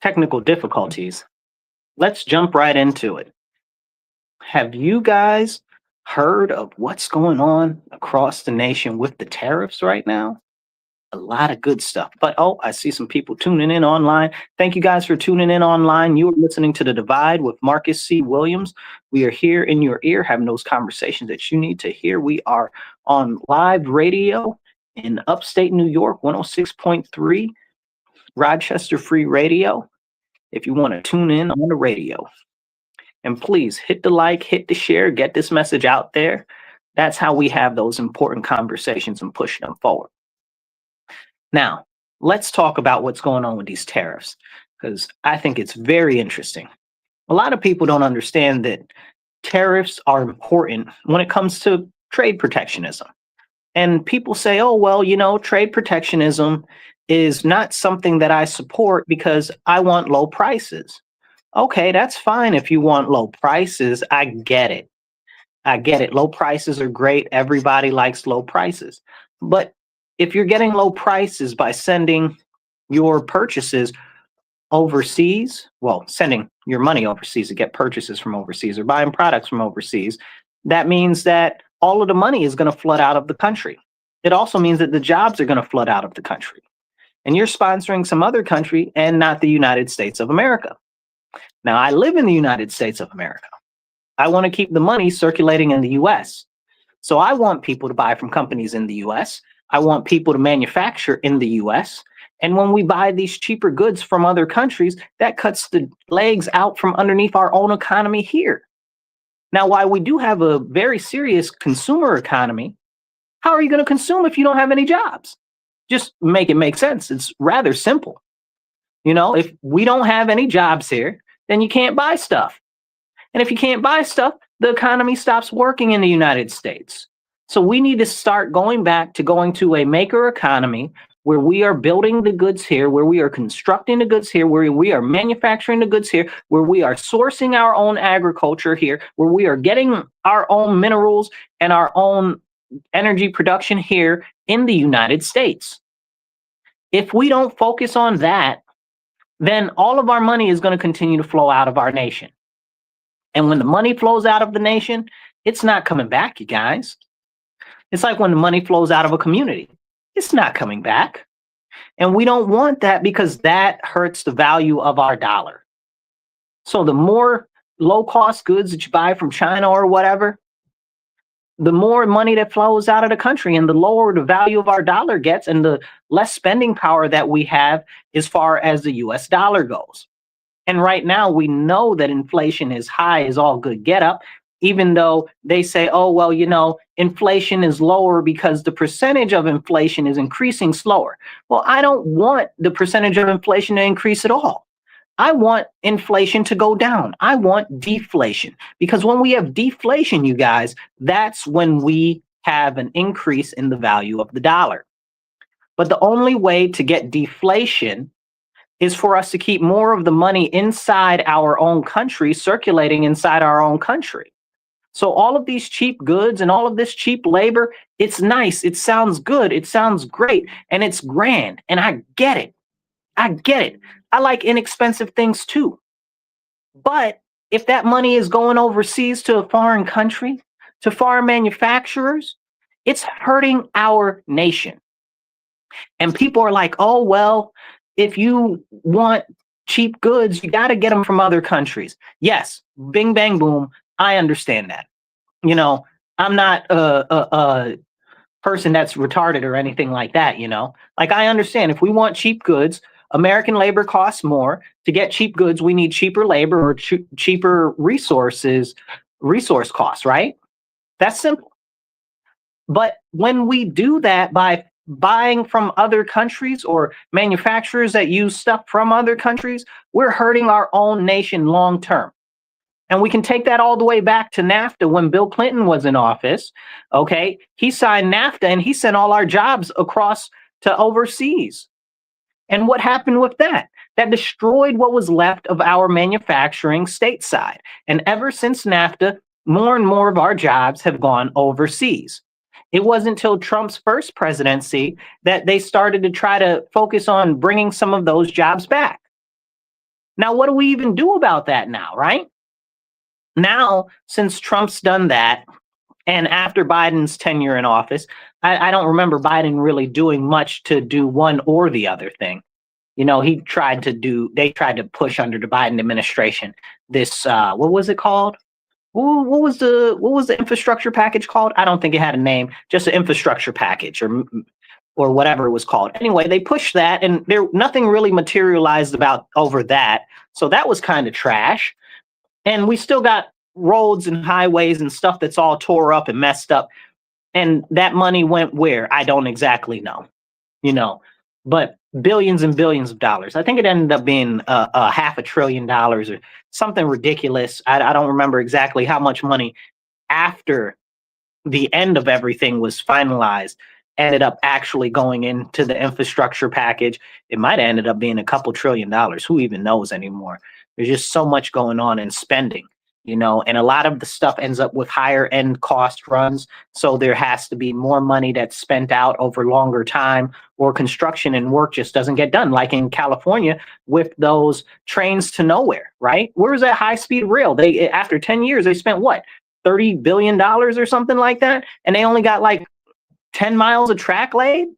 technical difficulties. Let's jump right into it. Have you guys heard of what's going on across the nation with the tariffs right now? A lot of good stuff. But oh, I see some people tuning in online. Thank you guys for tuning in online. You are listening to The Divide with Marcus C. Williams. We are here in your ear having those conversations that you need to hear. We are on live radio in upstate New York, 106.3 Rochester Free Radio. If you want to tune in on the radio. And please hit the like, hit the share, get this message out there. That's how we have those important conversations and push them forward. Now, let's talk about what's going on with these tariffs, because I think it's very interesting. A lot of people don't understand that tariffs are important when it comes to trade protectionism. And people say, oh, well, trade protectionism is not something that I support because I want low prices. Okay, that's fine if you want low prices. I get it. Low prices are great. Everybody likes low prices. But if you're getting low prices by sending your purchases overseas, well, sending your money overseas to get purchases from overseas or buying products from overseas, that means that all of the money is going to flood out of the country. It also means that the jobs are going to flood out of the country. And you're sponsoring some other country and not the United States of America. Now, I live in the United States of America. I want to keep the money circulating in the US. So I want people to buy from companies in the US. I want people to manufacture in the US. And when we buy these cheaper goods from other countries, that cuts the legs out from underneath our own economy here. Now, while we do have a very serious consumer economy, how are you going to consume if you don't have any jobs? Just make it make sense. It's rather simple. If we don't have any jobs here, then you can't buy stuff. And if you can't buy stuff, the economy stops working in the United States. So we need to start going back to a maker economy where we are building the goods here, where we are constructing the goods here, where we are manufacturing the goods here, where we are sourcing our own agriculture here, where we are getting our own minerals and our own energy production here in the United States. If we don't focus on that, then all of our money is going to continue to flow out of our nation. And when the money flows out of the nation, it's not coming back, you guys. It's like when the money flows out of a community. It's not coming back. And we don't want that because that hurts the value of our dollar. So the more low-cost goods that you buy from China or whatever, the more money that flows out of the country and the lower the value of our dollar gets and the less spending power that we have as far as the US dollar goes. And right now we know that inflation is high as all good get up, even though they say, oh, well, inflation is lower because the percentage of inflation is increasing slower. Well, I don't want the percentage of inflation to increase at all. I want inflation to go down. I want deflation, because when we have deflation, you guys, that's when we have an increase in the value of the dollar. But the only way to get deflation is for us to keep more of the money inside our own country, circulating inside our own country. So all of these cheap goods and all of this cheap labor, it's nice. It sounds good. It sounds great. And it's grand. And I get it. I like inexpensive things too. But if that money is going overseas to a foreign country, to foreign manufacturers, it's hurting our nation. And people are like, oh, well, if you want cheap goods, you got to get them from other countries. Yes, bing, bang, boom. I understand that. I'm not a person that's retarded or anything like that. Like, I understand if we want cheap goods, American labor costs more. To get cheap goods, we need cheaper labor or cheaper resource costs, right? That's simple. But when we do that by buying from other countries or manufacturers that use stuff from other countries, we're hurting our own nation long term. And we can take that all the way back to NAFTA when Bill Clinton was in office. Okay, he signed NAFTA and he sent all our jobs across to overseas. And what happened with that? That destroyed what was left of our manufacturing stateside. And ever since NAFTA, more and more of our jobs have gone overseas. It wasn't until Trump's first presidency that they started to try to focus on bringing some of those jobs back. Now, what do we even do about that now, right? Now, since Trump's done that, and after Biden's tenure in office, I don't remember Biden really doing much to do one or the other thing. You know, they tried to push under the Biden administration this, what was it called? What was the infrastructure package called? I don't think it had a name, just an infrastructure package or whatever it was called. Anyway, they pushed that and nothing really materialized about over that. So that was kind of trash. And we still got roads and highways and stuff that's all tore up and messed up. And that money went where? I don't exactly know, you know, but billions and billions of dollars. I think it ended up being a $500 billion or something ridiculous. I don't remember exactly how much money after the end of everything was finalized ended up actually going into the infrastructure package. It might have ended up being a couple $1 trillion. Who even knows anymore? There's just so much going on in spending, and a lot of the stuff ends up with higher end cost runs. So there has to be more money that's spent out over longer time, or construction and work just doesn't get done. Like in California with those trains to nowhere, right? Where's that high speed rail? They, after 10 years, they spent what? $30 billion or something like that. And they only got like 10 miles of track laid.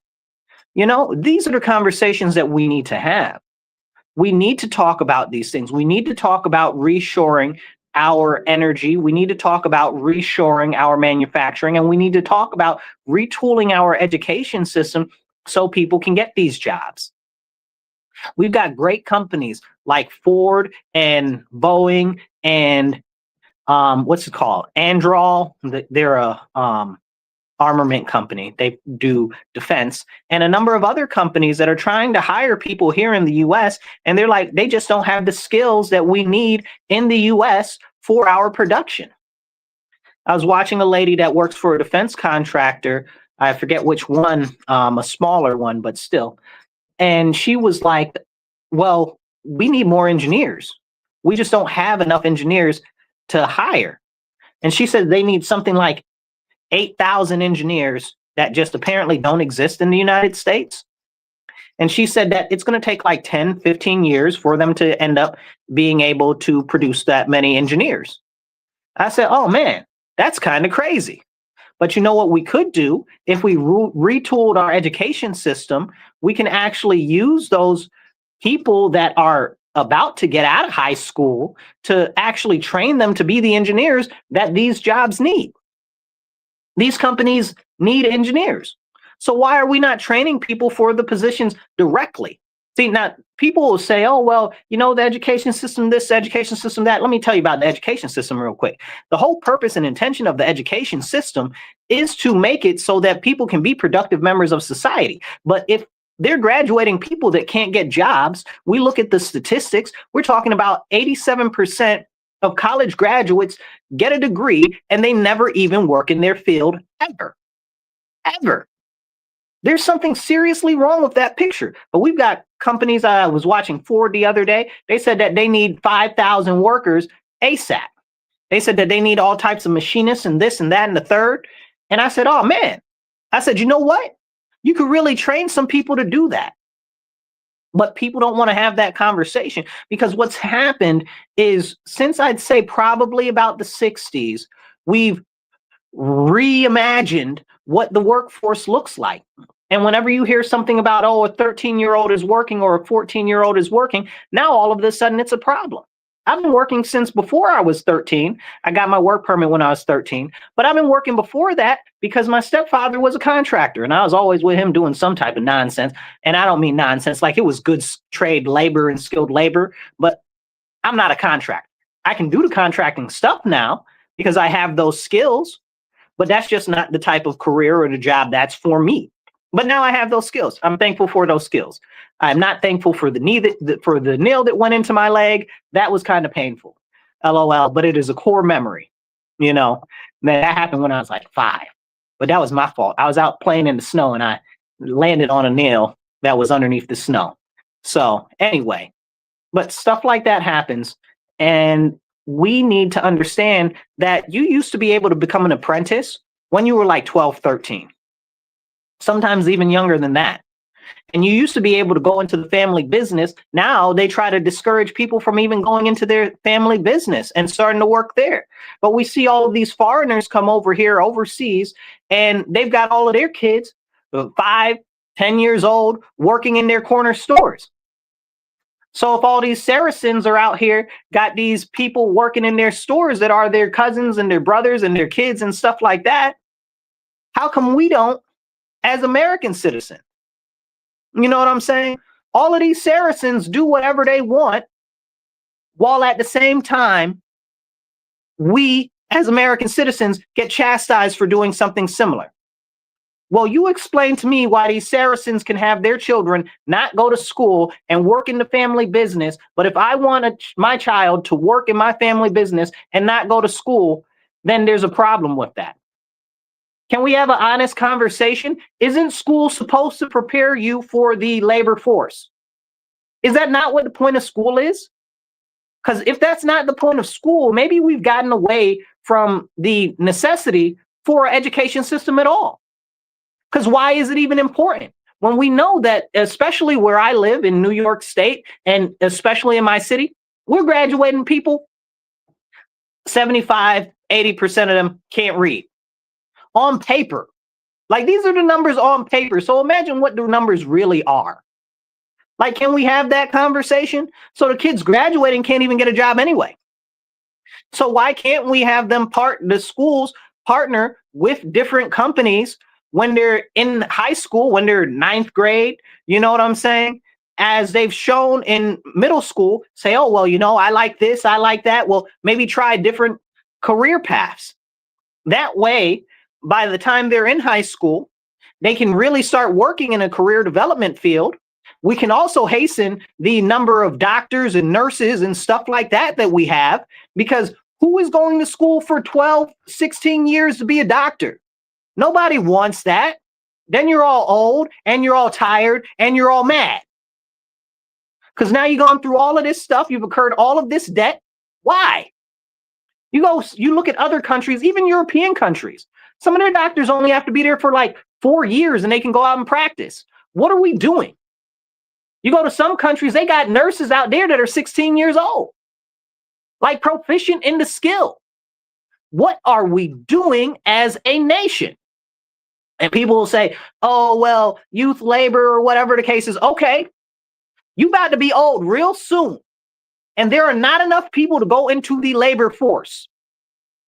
These are the conversations that we need to have. We need to talk about these things. We need to talk about reshoring our energy. We need to talk about reshoring our manufacturing, and we need to talk about retooling our education system so people can get these jobs. We've got great companies like Ford and Boeing and what's it called? Anduril. They're a armament company. They do defense, and a number of other companies that are trying to hire people here in the US, and they're like, they just don't have the skills that we need in the US for our production. I was watching a lady that works for a defense contractor. I forget which one, a smaller one, but still. And she was like, well, we need more engineers. We just don't have enough engineers to hire. And she said they need something like 8,000 engineers that just apparently don't exist in the United States. And she said that it's going to take like 10, 15 years for them to end up being able to produce that many engineers. I said, oh man, that's kind of crazy. But you know what we could do? If we retooled our education system, we can actually use those people that are about to get out of high school to actually train them to be the engineers that these jobs need. These companies need engineers. So why are we not training people for the positions directly? See, now people will say, oh, well, the education system, this education system, that. Let me tell you about the education system real quick. The whole purpose and intention of the education system is to make it so that people can be productive members of society. But if they're graduating people that can't get jobs, we look at the statistics, we're talking about 87% of college graduates get a degree and they never even work in their field ever. There's something seriously wrong with that picture. But we've got companies. I was watching Ford the other day. They said that they need 5,000 workers ASAP. They said that they need all types of machinists and this and that and the third. And I said, oh man, I said, you know what? You could really train some people to do that. But people don't want to have that conversation, because what's happened is, since I'd say probably about the 60s, we've reimagined what the workforce looks like. And whenever you hear something about, oh, a 13-year-old is working or a 14-year-old is working, now all of a sudden it's a problem. I've been working since before I was 13. I got my work permit when I was 13, but I've been working before that because my stepfather was a contractor and I was always with him doing some type of nonsense. And I don't mean nonsense, like it was good trade labor and skilled labor, but I'm not a contractor. I can do the contracting stuff now because I have those skills, but that's just not the type of career or the job that's for me. But now I have those skills. I'm thankful for those skills. I'm not thankful for the knee for the nail that went into my leg. That was kind of painful. LOL, but it is a core memory. That happened when I was like 5. But that was my fault. I was out playing in the snow and I landed on a nail that was underneath the snow. So anyway, but stuff like that happens. And we need to understand that you used to be able to become an apprentice when you were like 12, 13. Sometimes even younger than that. And you used to be able to go into the family business. Now they try to discourage people from even going into their family business and starting to work there. But we see all of these foreigners come over here overseas, and they've got all of their kids, 5, 10 years old, working in their corner stores. So if all these Saracens are out here, got these people working in their stores that are their cousins and their brothers and their kids and stuff like that, how come we don't as American citizens? You know what I'm saying? All of these Saracens do whatever they want, while at the same time, we as American citizens get chastised for doing something similar. Well, you explain to me why these Saracens can have their children not go to school and work in the family business, but if I want my child to work in my family business and not go to school, then there's a problem with that. Can we have an honest conversation? Isn't school supposed to prepare you for the labor force? Is that not what the point of school is? Because if that's not the point of school, maybe we've gotten away from the necessity for an education system at all. Because why is it even important? When we know that, especially where I live in New York State, and especially in my city, we're graduating people, 75, 80% of them can't read. On paper. Like, these are the numbers on paper. So imagine what the numbers really are. Like, can we have that conversation? So the kids graduating can't even get a job anyway. So why can't we have them the schools partner with different companies when they're in high school, when they're ninth grade, you know what I'm saying? As they've shown in middle school, say, oh, well, I like this, I like that. Well, maybe try different career paths. That way, by the time they're in high school, they can really start working in a career development field. We can also hasten the number of doctors and nurses and stuff like that we have, because who is going to school for 12, 16 years to be a doctor? Nobody wants that. Then you're all old and you're all tired and you're all mad. Because now you've gone through all of this stuff. You've incurred all of this debt. Why? You look at other countries, even European countries. Some of their doctors only have to be there for like 4 years and they can go out and practice. What are we doing? You go to some countries, they got nurses out there that are 16 years old, like proficient in the skill. What are we doing as a nation? And people will say, oh, well, youth labor or whatever the case is. Okay, you about to be old real soon. And there are not enough people to go into the labor force.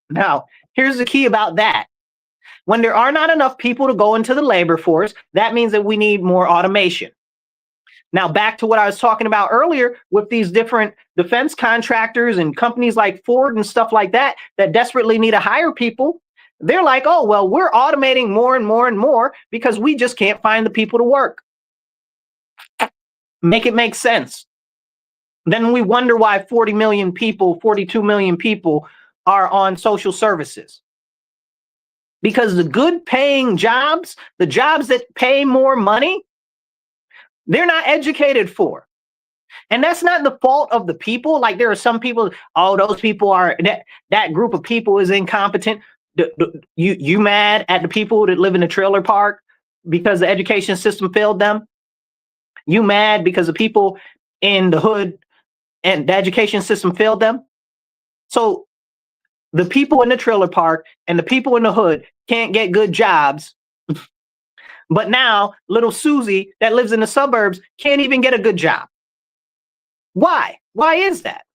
Now, here's the key about that. When there are not enough people to go into the labor force, that means that we need more automation. Now, back to what I was talking about earlier with these different defense contractors and companies like Ford and stuff like that desperately need to hire people. They're like, oh, well, we're automating more and more and more because we just can't find the people to work. Make it make sense. Then we wonder why 40 million people, 42 million people are on social services. Because the good paying jobs, the jobs that pay more money, they're not educated for. And that's not the fault of the people. Like, there are some people, oh, those people are, that group of people is incompetent. You mad at the people that live in the trailer park because the education system failed them? You mad because the people in the hood and the education system failed them? So the people in the trailer park and the people in the hood can't get good jobs. But now little Susie that lives in the suburbs can't even get a good job. Why? Why is that?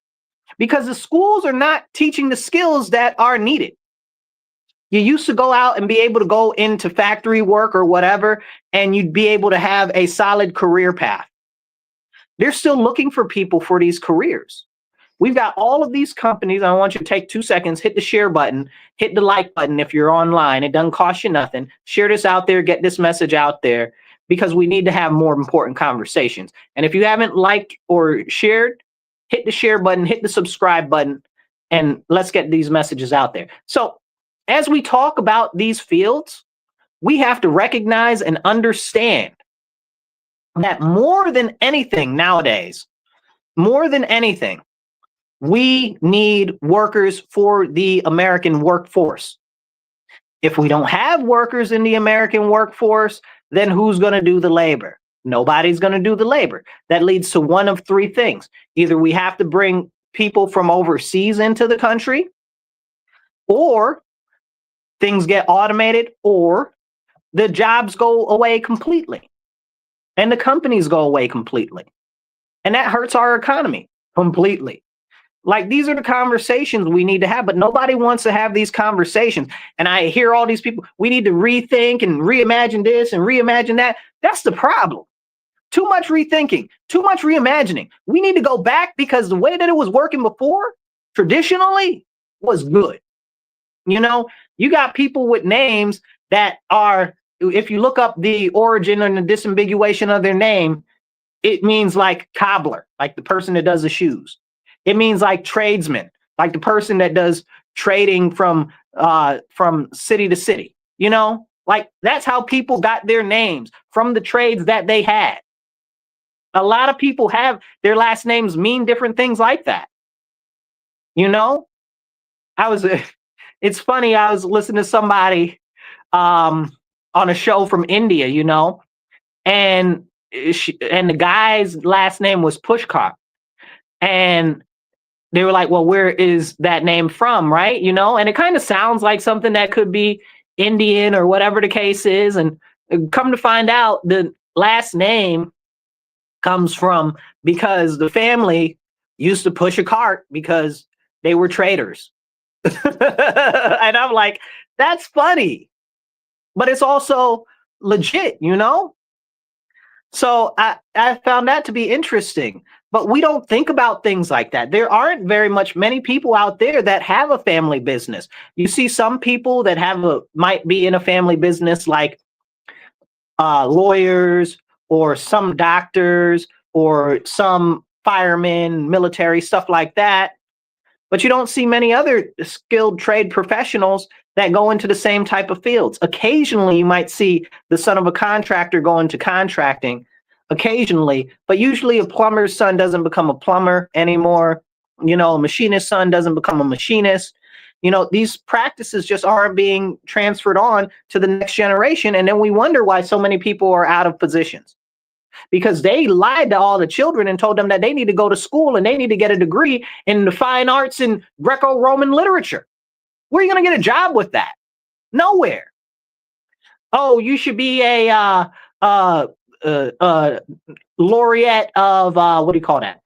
Because the schools are not teaching the skills that are needed. You used to go out and be able to go into factory work or whatever, and you'd be able to have a solid career path. They're still looking for people for these careers. We've got all of these companies. I want you to take 2 seconds, hit the share button, hit the like button if you're online. It doesn't cost you nothing. Share this out there, get this message out there, because we need to have more important conversations. And if you haven't liked or shared, hit the share button, hit the subscribe button, and let's get these messages out there. So as we talk about these fields, we have to recognize and understand that more than anything nowadays, more than anything, we need workers for the American workforce. If we don't have workers in the American workforce, then who's going to do the labor? Nobody's going to do the labor. That leads to one of three things. Either we have to bring people from overseas into the country, or things get automated, or the jobs go away completely and the companies go away completely. And that hurts our economy completely. Like, these are the conversations we need to have, but nobody wants to have these conversations. And I hear all these people, we need to rethink and reimagine this and reimagine that. That's the problem. Too much rethinking, too much reimagining. We need to go back, because the way that it was working before, traditionally, was good. You know, you got people with names that are, if you look up the origin and the disambiguation of their name, it means like cobbler, like the person that does the shoes. It means like tradesman, like the person that does trading from city to city. You know, like that's how people got their names, from the trades that they had. A lot of people have their last names mean different things like that. You know, it's funny. I was listening to somebody on a show from India, you know, and the guy's last name was Pushkar. And they were like, well, where is that name from? Right. You know, and it kind of sounds like something that could be Indian or whatever the case is. And come to find out, the last name comes from because the family used to push a cart because they were traders. And I'm like, that's funny, but it's also legit, you know? So I found that to be interesting, but we don't think about things like that. There aren't many people out there that have a family business. You see some people that might be in a family business, like lawyers or some doctors or some firemen, military, stuff like that. But you don't see many other skilled trade professionals that go into the same type of fields. Occasionally, you might see the son of a contractor go into contracting, occasionally, but usually a plumber's son doesn't become a plumber anymore. You know, a machinist's son doesn't become a machinist. You know, these practices just aren't being transferred on to the next generation. And then we wonder why so many people are out of positions. Because they lied to all the children and told them that they need to go to school and they need to get a degree in the fine arts and Greco-Roman literature. Where are you going to get a job with that? Nowhere. Oh, you should be a laureate of what do you call that?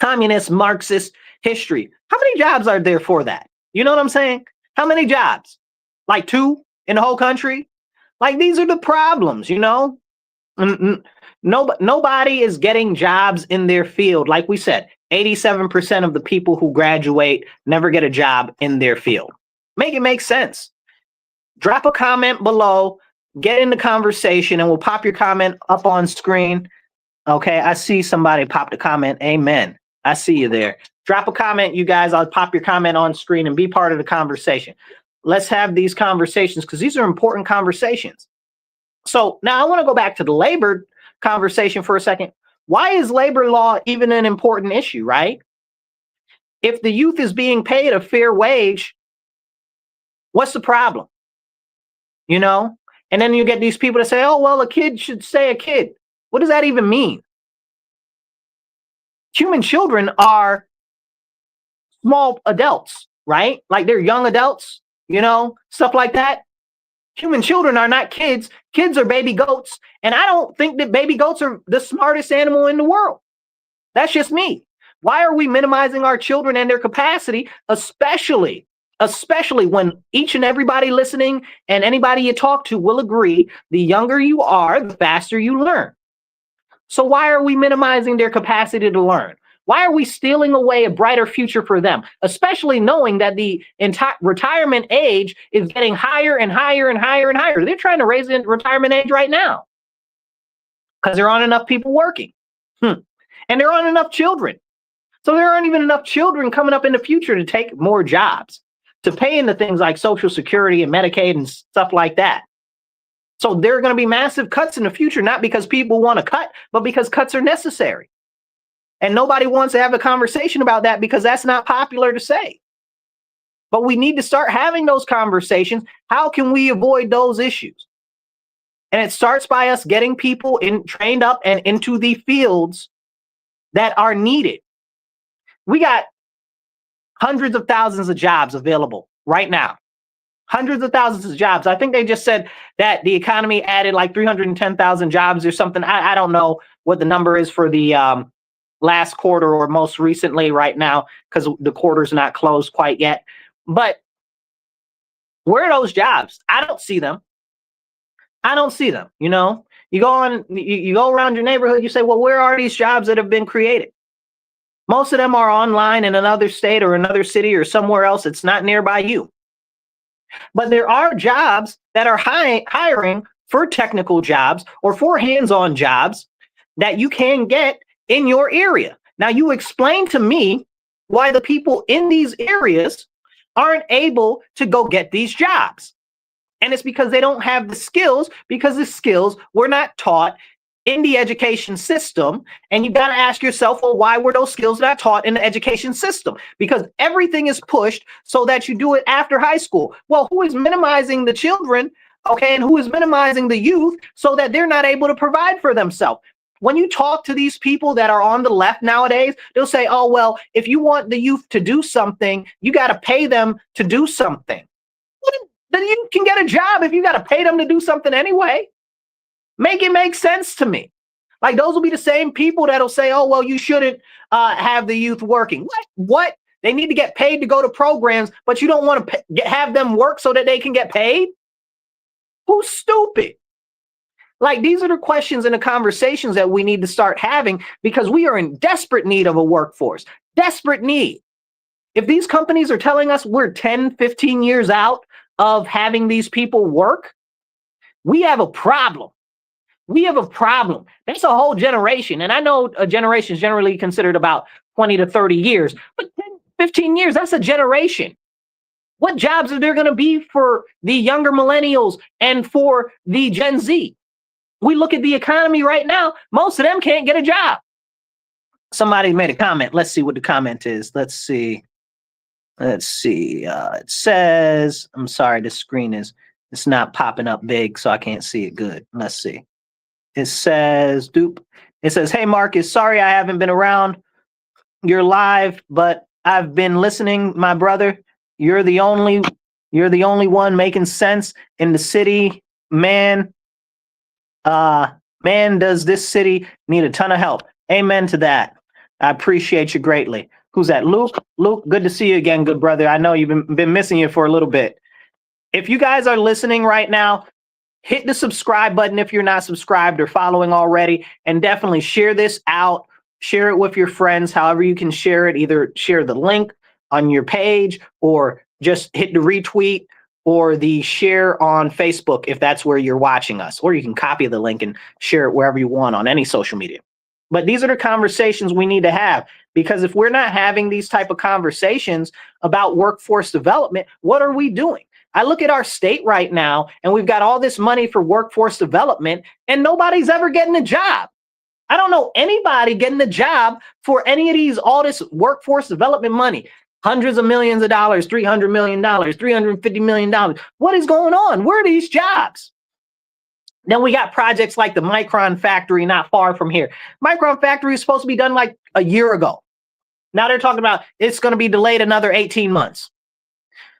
Communist Marxist history. How many jobs are there for that? You know what I'm saying? How many jobs? Like 2 in the whole country? Like, these are the problems, you know? Nobody is getting jobs in their field. Like we said, 87% of the people who graduate never get a job in their field. Make it make sense. Drop a comment below, get in the conversation, and we'll pop your comment up on screen. Okay, I see somebody popped a comment. Amen. I see you there. Drop a comment, you guys. I'll pop your comment on screen and be part of the conversation. Let's have these conversations, because these are important conversations. So now I want to go back to the labor conversation for a second. Why is labor law even an important issue, right? If the youth is being paid a fair wage, what's the problem? You know? And then you get these people that say, oh, well, a kid should stay a kid. What does that even mean? Human children are small adults, right? Like, they're young adults, you know, stuff like that. Human children are not kids. Kids are baby goats. And I don't think that baby goats are the smartest animal in the world. That's just me. Why are we minimizing our children and their capacity, especially when each and everybody listening and anybody you talk to will agree, the younger you are, the faster you learn. So why are we minimizing their capacity to learn? Why are we stealing away a brighter future for them, especially knowing that the entire retirement age is getting higher and higher and higher and higher? They're trying to raise the retirement age right now because there aren't enough people working. And there aren't enough children. So there aren't even enough children coming up in the future to take more jobs, to pay into things like Social Security and Medicaid and stuff like that. So there are going to be massive cuts in the future, not because people want to cut, but because cuts are necessary. And nobody wants to have a conversation about that because that's not popular to say. But we need to start having those conversations. How can we avoid those issues? And it starts by us getting people trained up and into the fields that are needed. We got hundreds of thousands of jobs available right now. Hundreds of thousands of jobs. I think they just said that the economy added like 310,000 jobs or something. I don't know what the number is for the last quarter or most recently right now, because the quarter's not closed quite yet. But where are those jobs? I don't see them. I don't see them. You know, you go around your neighborhood, you say, well, where are these jobs that have been created? Most of them are online in another state or another city or somewhere else. It's not nearby you. But there are jobs that are hiring for technical jobs or for hands-on jobs that you can get in your area. Now, you explain to me why the people in these areas aren't able to go get these jobs. And it's because they don't have the skills, because the skills were not taught in the education system. And you got to ask yourself, well, why were those skills not taught in the education system? Because everything is pushed so that you do it after high school. Well, who is minimizing the children, okay, and who is minimizing the youth so that they're not able to provide for themselves? When you talk to these people that are on the left nowadays, they'll say, oh, well, if you want the youth to do something, you got to pay them to do something. Then you can get a job if you got to pay them to do something anyway. Make it make sense to me. Like, those will be the same people that'll say, oh, well, you shouldn't have the youth working. What? They need to get paid to go to programs, but you don't want to have them work so that they can get paid? Who's stupid? Like, these are the questions and the conversations that we need to start having, because we are in desperate need of a workforce. Desperate need. If these companies are telling us we're 10, 15 years out of having these people work, we have a problem. We have a problem. That's a whole generation. And I know a generation is generally considered about 20 to 30 years, but 10, 15 years, that's a generation. What jobs are there going to be for the younger millennials and for the Gen Z? We look at the economy right now, most of them can't get a job. Somebody made a comment. Let's see what the comment is. Let's see. It says, I'm sorry, the screen it's not popping up big, so I can't see it good. Let's see. It says, hey, Marcus, sorry I haven't been around your live, but I've been listening, my brother. You're the only one making sense in the city, man. Man, does this city need a ton of help? Amen to that. I appreciate you greatly. Who's that? Luke? Luke, good to see you again, good brother. I know you've been missing you for a little bit. If you guys are listening right now, hit the subscribe button if you're not subscribed or following already, and definitely share this out. Share it with your friends, however you can share it. Either share the link on your page or just hit the retweet or the share on Facebook if that's where you're watching us. Or you can copy the link and share it wherever you want on any social media. But these are the conversations we need to have, because if we're not having these type of conversations about workforce development, what are we doing? I look at our state right now, and we've got all this money for workforce development, and nobody's ever getting a job. I don't know anybody getting a job for any of all this workforce development money. Hundreds of millions of dollars, $300 million, $350 million. What is going on? Where are these jobs? Then we got projects like the Micron factory not far from here. Micron factory is supposed to be done like a year ago. Now they're talking about it's going to be delayed another 18 months.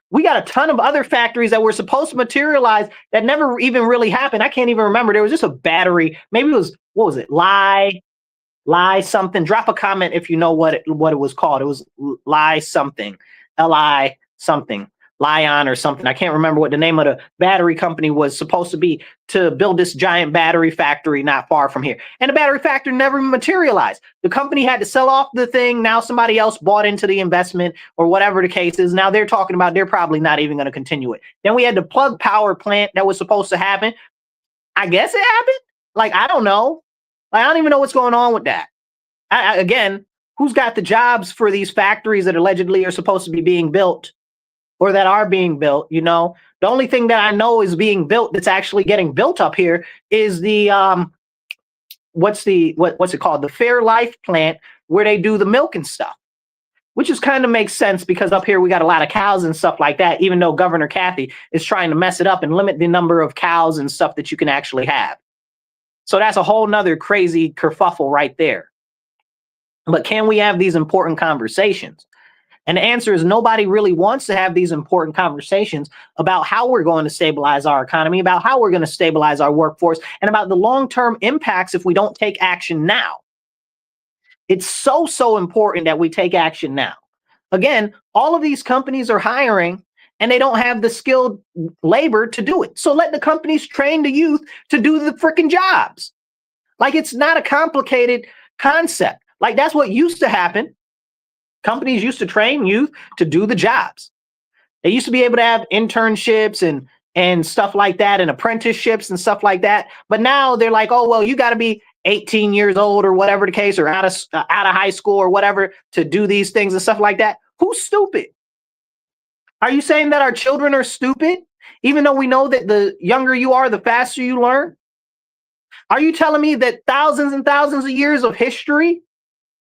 We got a ton of other factories that were supposed to materialize that never even really happened. I can't even remember. There was just a battery. Maybe it was, what was it? Lie something. Drop a comment if you know what it was called. It was Lie something. Li something. Lion or something. I can't remember what the name of the battery company was supposed to be, to build this giant battery factory not far from here. And the battery factory never materialized. The company had to sell off the thing. Now somebody else bought into the investment or whatever the case is. Now they're talking about they're probably not even going to continue it. Then we had the plug power plant that was supposed to happen. I guess it happened. Like, I don't know. Like, I don't even know what's going on with that. Again, who's got the jobs for these factories that allegedly are supposed to be being built? Or that are being built, you know? The only thing that I know is being built that's actually getting built up here is the what's it called? The Fairlife plant, where they do the milk and stuff. which is kind of makes sense because up here we got a lot of cows and stuff like that, even though Governor Kathy is trying to mess it up and limit the number of cows and stuff that you can actually have. So that's a whole nother crazy kerfuffle right there. But can we have these important conversations? And the answer is nobody really wants to have these important conversations about how we're going to stabilize our economy, about how we're going to stabilize our workforce, and about the long-term impacts if we don't take action now. It's so important that we take action now. Again, all of these companies are hiring and they don't have the skilled labor to do it. So let the companies train the youth to do the freaking jobs. Like, it's not a complicated concept. Like, that's what used to happen. Companies used to train youth to do the jobs. They used to be able to have internships and stuff like that, and apprenticeships and stuff like that. But now they're like, oh, well, you got to be 18 years old or whatever the case, or out of high school or whatever to do these things and stuff like that. Who's stupid? Are you saying that our children are stupid, even though we know that the younger you are, the faster you learn? Are you telling me that thousands and thousands of years of history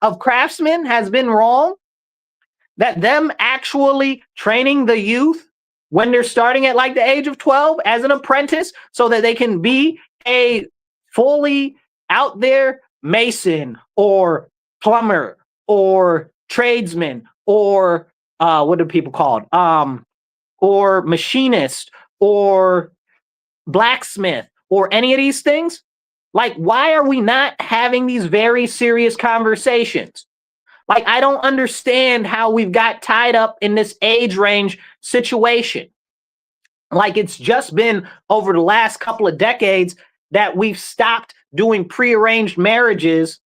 of craftsmen has been wrong? That them actually training the youth when they're starting at like the age of 12 as an apprentice so that they can be a fully out there mason or plumber or tradesman or what are people called? Or machinist or blacksmith or any of these things? Like, why are we not having these very serious conversations? Like, I don't understand how we've got tied up in this age range situation. Like, it's just been over the last couple of decades that we've stopped doing prearranged marriages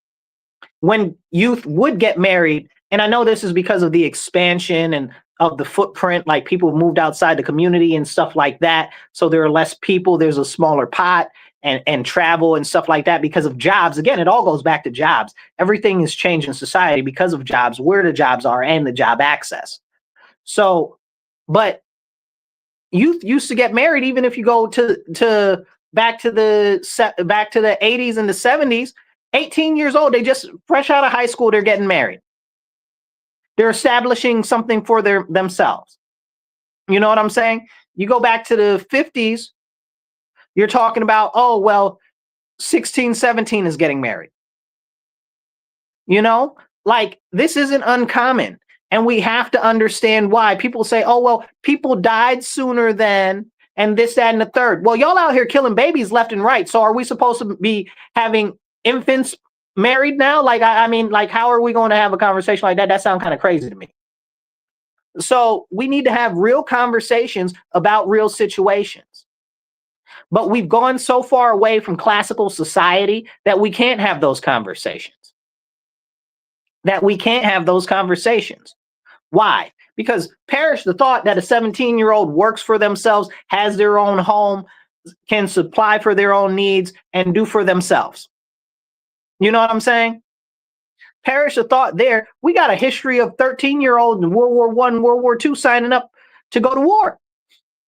when youth would get married. And I know this is because of the expansion and of the footprint, like people moved outside the community and stuff like that. So there are less people, there's a smaller pot. And travel and stuff like that because of jobs. Again, it all goes back to jobs. Everything has changed in society because of jobs, where the jobs are and the job access. So, but youth used to get married, even if you go to back to the 80s and the 70s, 18 years old, they just fresh out of high school, they're getting married. They're establishing something for themselves. You know what I'm saying? You go back to the 50s, you're talking about, oh, well, 16, 17 is getting married. You know, like, this isn't uncommon. And we have to understand why. People say, oh, well, people died sooner than, and this, that, and the third. Well, y'all out here killing babies left and right. So are we supposed to be having infants married now? Like, I mean, like, how are we going to have a conversation like that? That sounds kind of crazy to me. So we need to have real conversations about real situations. But we've gone so far away from classical society that we can't have those conversations. Why? Because perish the thought that a 17-year-old works for themselves, has their own home, can supply for their own needs, and do for themselves. You know what I'm saying? Perish the thought there. We got a history of 13-year-olds in World War I, World War II signing up to go to war.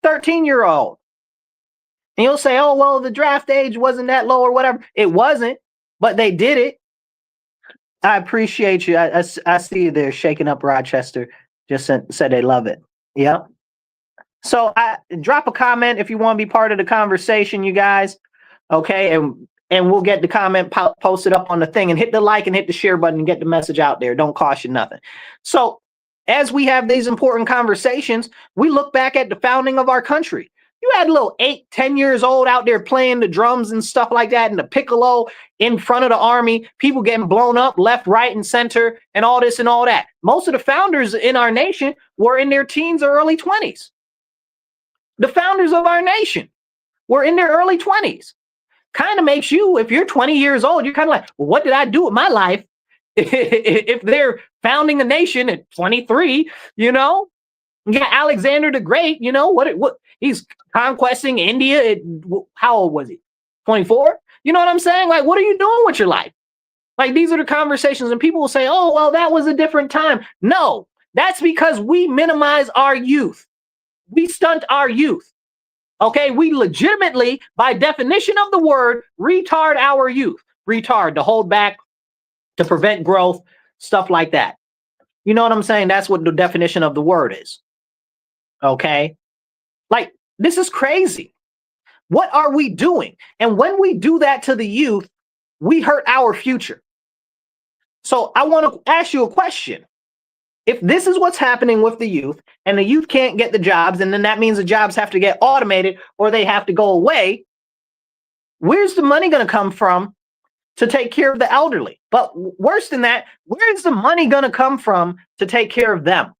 13-year-old. And you'll say, oh, well, the draft age wasn't that low or whatever. It wasn't, but they did it. I appreciate you. I see you there shaking up Rochester. Just said they love it. Yeah. So drop a comment if you want to be part of the conversation, you guys. Okay. And we'll get the comment posted up on the thing, and hit the like and hit the share button and get the message out there. Don't cost you nothing. So as we have these important conversations, we look back at the founding of our country. You had little 8, 10 years old out there playing the drums and stuff like that, and the piccolo in front of the army, people getting blown up left, right, and center, and all this and all that. Most of the founders in our nation were in their teens or early 20s. The founders of our nation were in their early 20s. Kind of makes you, if you're 20 years old, you're kind of like, well, what did I do with my life? If they're founding a nation at 23, you know? You got Alexander the Great, you know, what he's conquesting India at, how old was he? 24? You know what I'm saying? Like, what are you doing with your life? Like, these are the conversations, and people will say, oh, well, that was a different time. No, that's because we minimize our youth. We stunt our youth. Okay, we legitimately, by definition of the word, retard our youth. Retard, to hold back, to prevent growth, stuff like that. You know what I'm saying? That's what the definition of the word is. Okay? Like, this is crazy. What are we doing? And when we do that to the youth, we hurt our future. So I want to ask you a question. If this is what's happening with the youth, and the youth can't get the jobs, and then that means the jobs have to get automated or they have to go away, where's the money going to come from to take care of the elderly? But worse than that, where's the money going to come from to take care of them?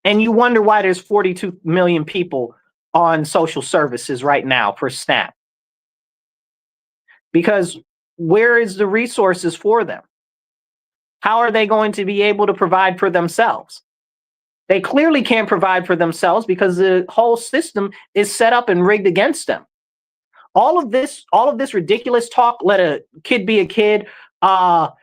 And you wonder why there's 42 million people on social services right now for SNAP. Because where is the resources for them? How are they going to be able to provide for themselves? They clearly can't provide for themselves because the whole system is set up and rigged against them. All of this ridiculous talk, let a kid be a kid, stay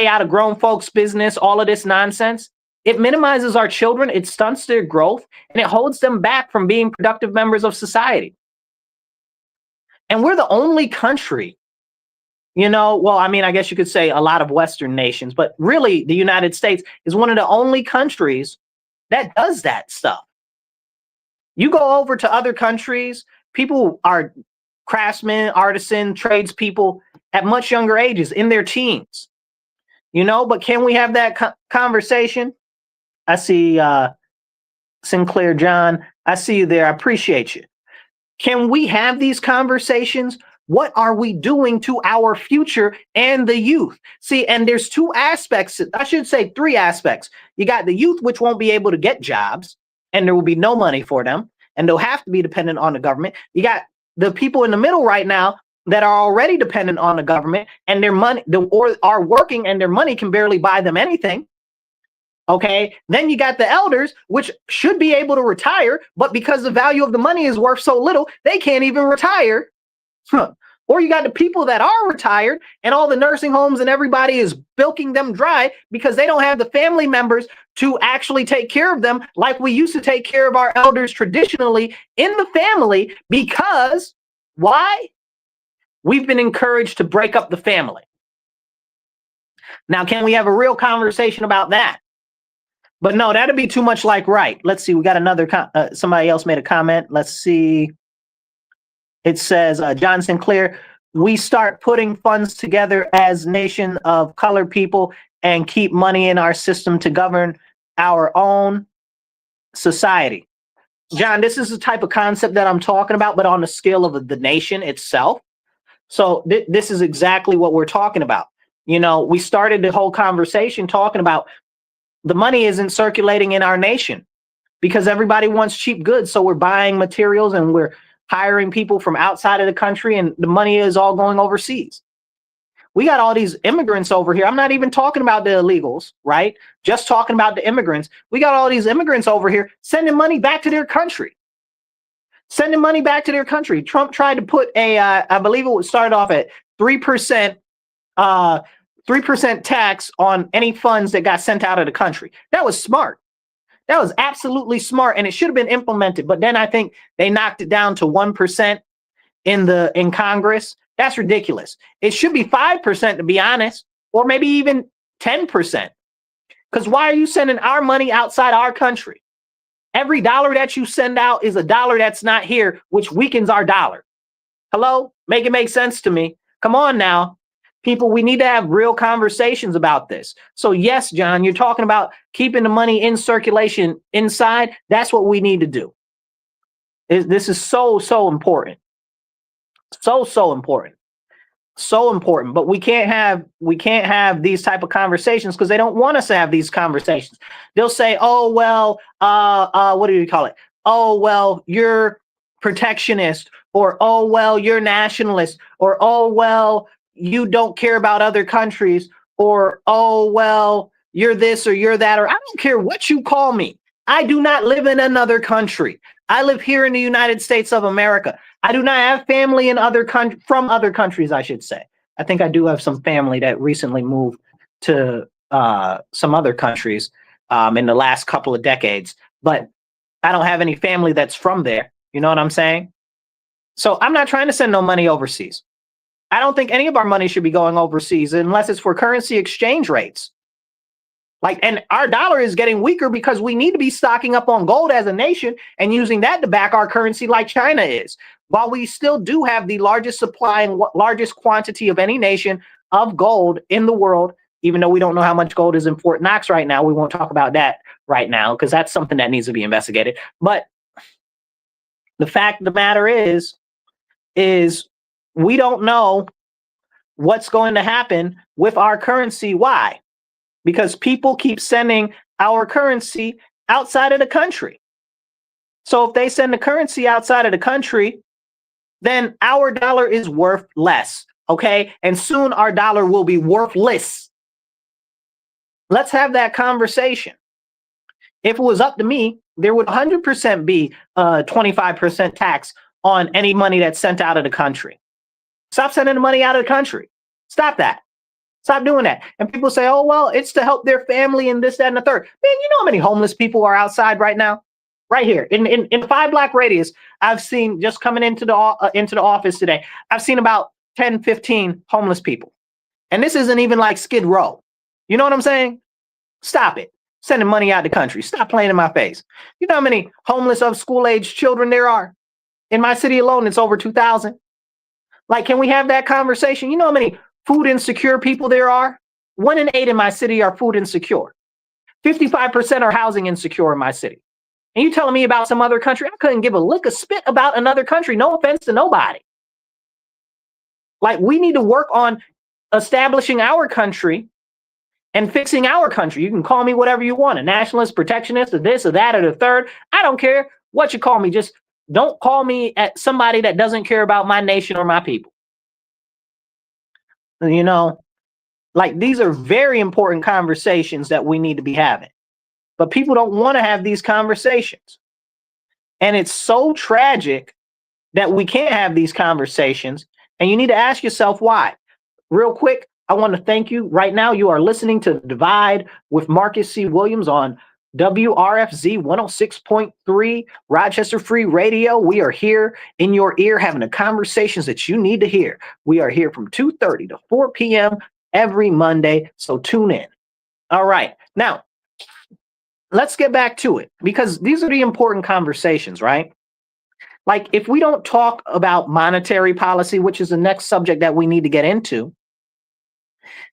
out of grown folks' business, all of this nonsense, it minimizes our children, it stunts their growth, and it holds them back from being productive members of society. And we're the only country, I guess you could say a lot of Western nations, but really the United States is one of the only countries that does that stuff. You go over to other countries, people are craftsmen, artisan, tradespeople at much younger ages, in their teens. But can we have that conversation? I see Sinclair John. I see you there. I appreciate you. Can we have these conversations? What are we doing to our future and the youth? See, and there's two aspects. I should say three aspects. You got the youth, which won't be able to get jobs, and there will be no money for them, and they'll have to be dependent on the government. You got the people in the middle right now that are already dependent on the government, and their money, or are working, and their money can barely buy them anything. Okay, then you got the elders, which should be able to retire, but because the value of the money is worth so little, they can't even retire. Or you got the people that are retired, and all the nursing homes and everybody is bilking them dry because they don't have the family members to actually take care of them like we used to take care of our elders traditionally in the family. Because why? We've been encouraged to break up the family. Now, can we have a real conversation about that? But no, that'd be too much like right. Let's see. We got another. Somebody else made a comment. Let's see. It says, John Sinclair, we start putting funds together as nation of colored people and keep money in our system to govern our own society. John, this is the type of concept that I'm talking about, but on the scale of the nation itself. So this is exactly what we're talking about. We started the whole conversation talking about the money isn't circulating in our nation because everybody wants cheap goods. So we're buying materials and we're hiring people from outside of the country, and the money is all going overseas. We got all these immigrants over here. I'm not even talking about the illegals, right? Just talking about the immigrants. We got all these immigrants over here sending money back to their country. Sending money back to their country. Trump tried to put I believe it would start off at 3%, 3% tax on any funds that got sent out of the country. That was smart. That was absolutely smart, and it should have been implemented. But then I think they knocked it down to 1% in Congress. That's ridiculous. It should be 5%, to be honest, or maybe even 10%. Because why are you sending our money outside our country? Every dollar that you send out is a dollar that's not here, which weakens our dollar. Hello? Make it make sense to me. Come on now. People, we need to have real conversations about this. So yes, John, you're talking about keeping the money in circulation inside. That's what we need to do. This is so important. So important. So important. But we can't have these type of conversations because they don't want us to have these conversations. They'll say, oh, well, what do you call it? Oh, well, you're protectionist, or oh, well, you're nationalist, or oh, well, you don't care about other countries, or oh, well, you're this or you're that, or I don't care what you call me. I do not live in another country. I live here in the United States of America. I do not have family in from other countries, I should say. I think I do have some family that recently moved to some other countries in the last couple of decades, but I don't have any family that's from there. You know what I'm saying? So I'm not trying to send no money overseas. I don't think any of our money should be going overseas unless it's for currency exchange rates. Like, and our dollar is getting weaker because we need to be stocking up on gold as a nation and using that to back our currency like China is. While we still do have the largest supply and largest quantity of any nation of gold in the world, even though we don't know how much gold is in Fort Knox right now, we won't talk about that right now because that's something that needs to be investigated. But the fact of the matter is we don't know what's going to happen with our currency. Why? Because people keep sending our currency outside of the country. So if they send the currency outside of the country, then our dollar is worth less, okay? And soon our dollar will be worthless. Let's have that conversation. If it was up to me, there would 100% be a 25% tax on any money that's sent out of the country. Stop sending the money out of the country. Stop that. Stop doing that. And people say, oh, well, it's to help their family and this, that, and the third. Man, you know how many homeless people are outside right now? Right here in 5 block radius, I've seen, just coming into the office today, I've seen about 10, 15 homeless people. And this isn't even like Skid Row. You know what I'm saying? Stop it. Sending money out of the country. Stop playing in my face. You know how many homeless of school-age children there are? In my city alone, it's over 2,000. Like, can we have that conversation? You know how many food insecure people there are? 1 in 8 in my city are food insecure. 55% are housing insecure in my city. And you telling me about some other country? I couldn't give a lick of spit about another country. No offense to nobody. Like, we need to work on establishing our country and fixing our country. You can call me whatever you want, a nationalist, protectionist, or this or that or the third. I don't care what you call me. Just don't call me at somebody that doesn't care about my nation or my people. You know, like, these are very important conversations that we need to be having. But people don't want to have these conversations. And it's so tragic that we can't have these conversations. And you need to ask yourself why. Real quick, I want to thank you. Right now, you are listening to Divide with Marcus C. Williams on WRFZ 106.3 Rochester Free Radio. We are here in your ear having the conversations that you need to hear. We are here from 2:30 to 4 p.m. every Monday. So tune in. All right. Now, let's get back to it, because these are the important conversations, right? Like, if we don't talk about monetary policy, which is the next subject that we need to get into,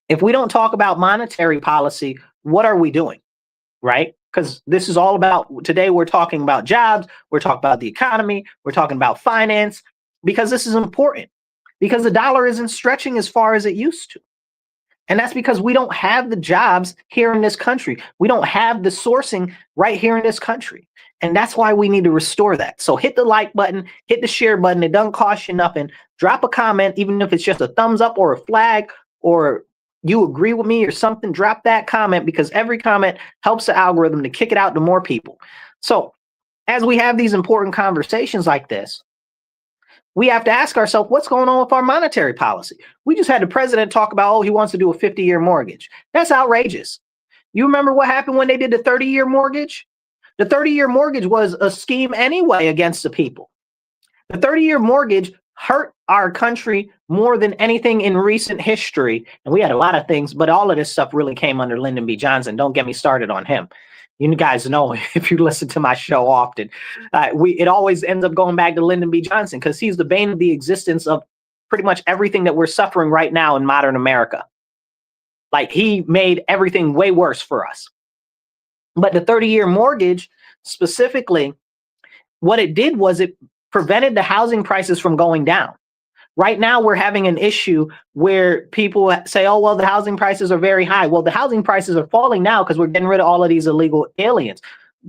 if we don't talk about monetary policy, what are we doing, right? Because this is all about, today we're talking about jobs, we're talking about the economy, we're talking about finance, because this is important, because the dollar isn't stretching as far as it used to. And that's because we don't have the jobs here in this country. We don't have the sourcing right here in this country. And that's why we need to restore that. So hit the like button, hit the share button. It doesn't cost you nothing. Drop a comment, even if it's just a thumbs up or a flag, or you agree with me or something. Drop that comment, because every comment helps the algorithm to kick it out to more people. So as we have these important conversations like this, we have to ask ourselves, what's going on with our monetary policy? We just had the president talk about, oh, he wants to do a 50-year mortgage. That's outrageous. You remember what happened when they did the 30-year mortgage? The 30-year mortgage was a scheme anyway against the people. The 30-year mortgage hurt our country more than anything in recent history. And we had a lot of things, but all of this stuff really came under Lyndon B. Johnson. Don't get me started on him. You guys know, if you listen to my show often, it always ends up going back to Lyndon B. Johnson, because he's the bane of the existence of pretty much everything that we're suffering right now in modern America. Like, he made everything way worse for us. But the 30-year mortgage specifically, what it did was it prevented the housing prices from going down. Right now, we're having an issue where people say, oh, well, the housing prices are very high. Well, the housing prices are falling now because we're getting rid of all of these illegal aliens.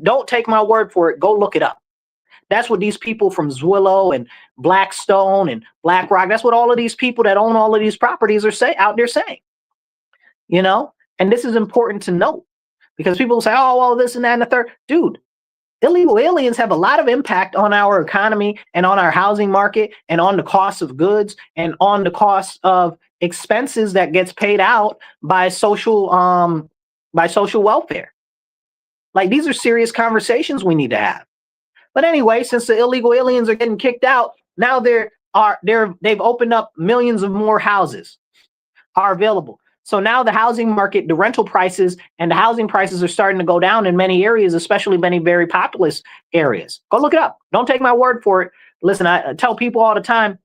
Don't take my word for it. Go look it up. That's what these people from Zwillow and Blackstone and BlackRock, that's what all of these people that own all of these properties are out there saying. You know, and this is important to note, because people say, oh, well, this and that and the third. Dude, illegal aliens have a lot of impact on our economy and on our housing market and on the cost of goods and on the cost of expenses that gets paid out by social welfare. Like, these are serious conversations we need to have. But anyway, since the illegal aliens are getting kicked out, now they're they've opened up millions of more houses are available. So now the housing market, the rental prices and the housing prices are starting to go down in many areas, especially many very populous areas. Go look it up. Don't take my word for it. Listen, I tell people all the time,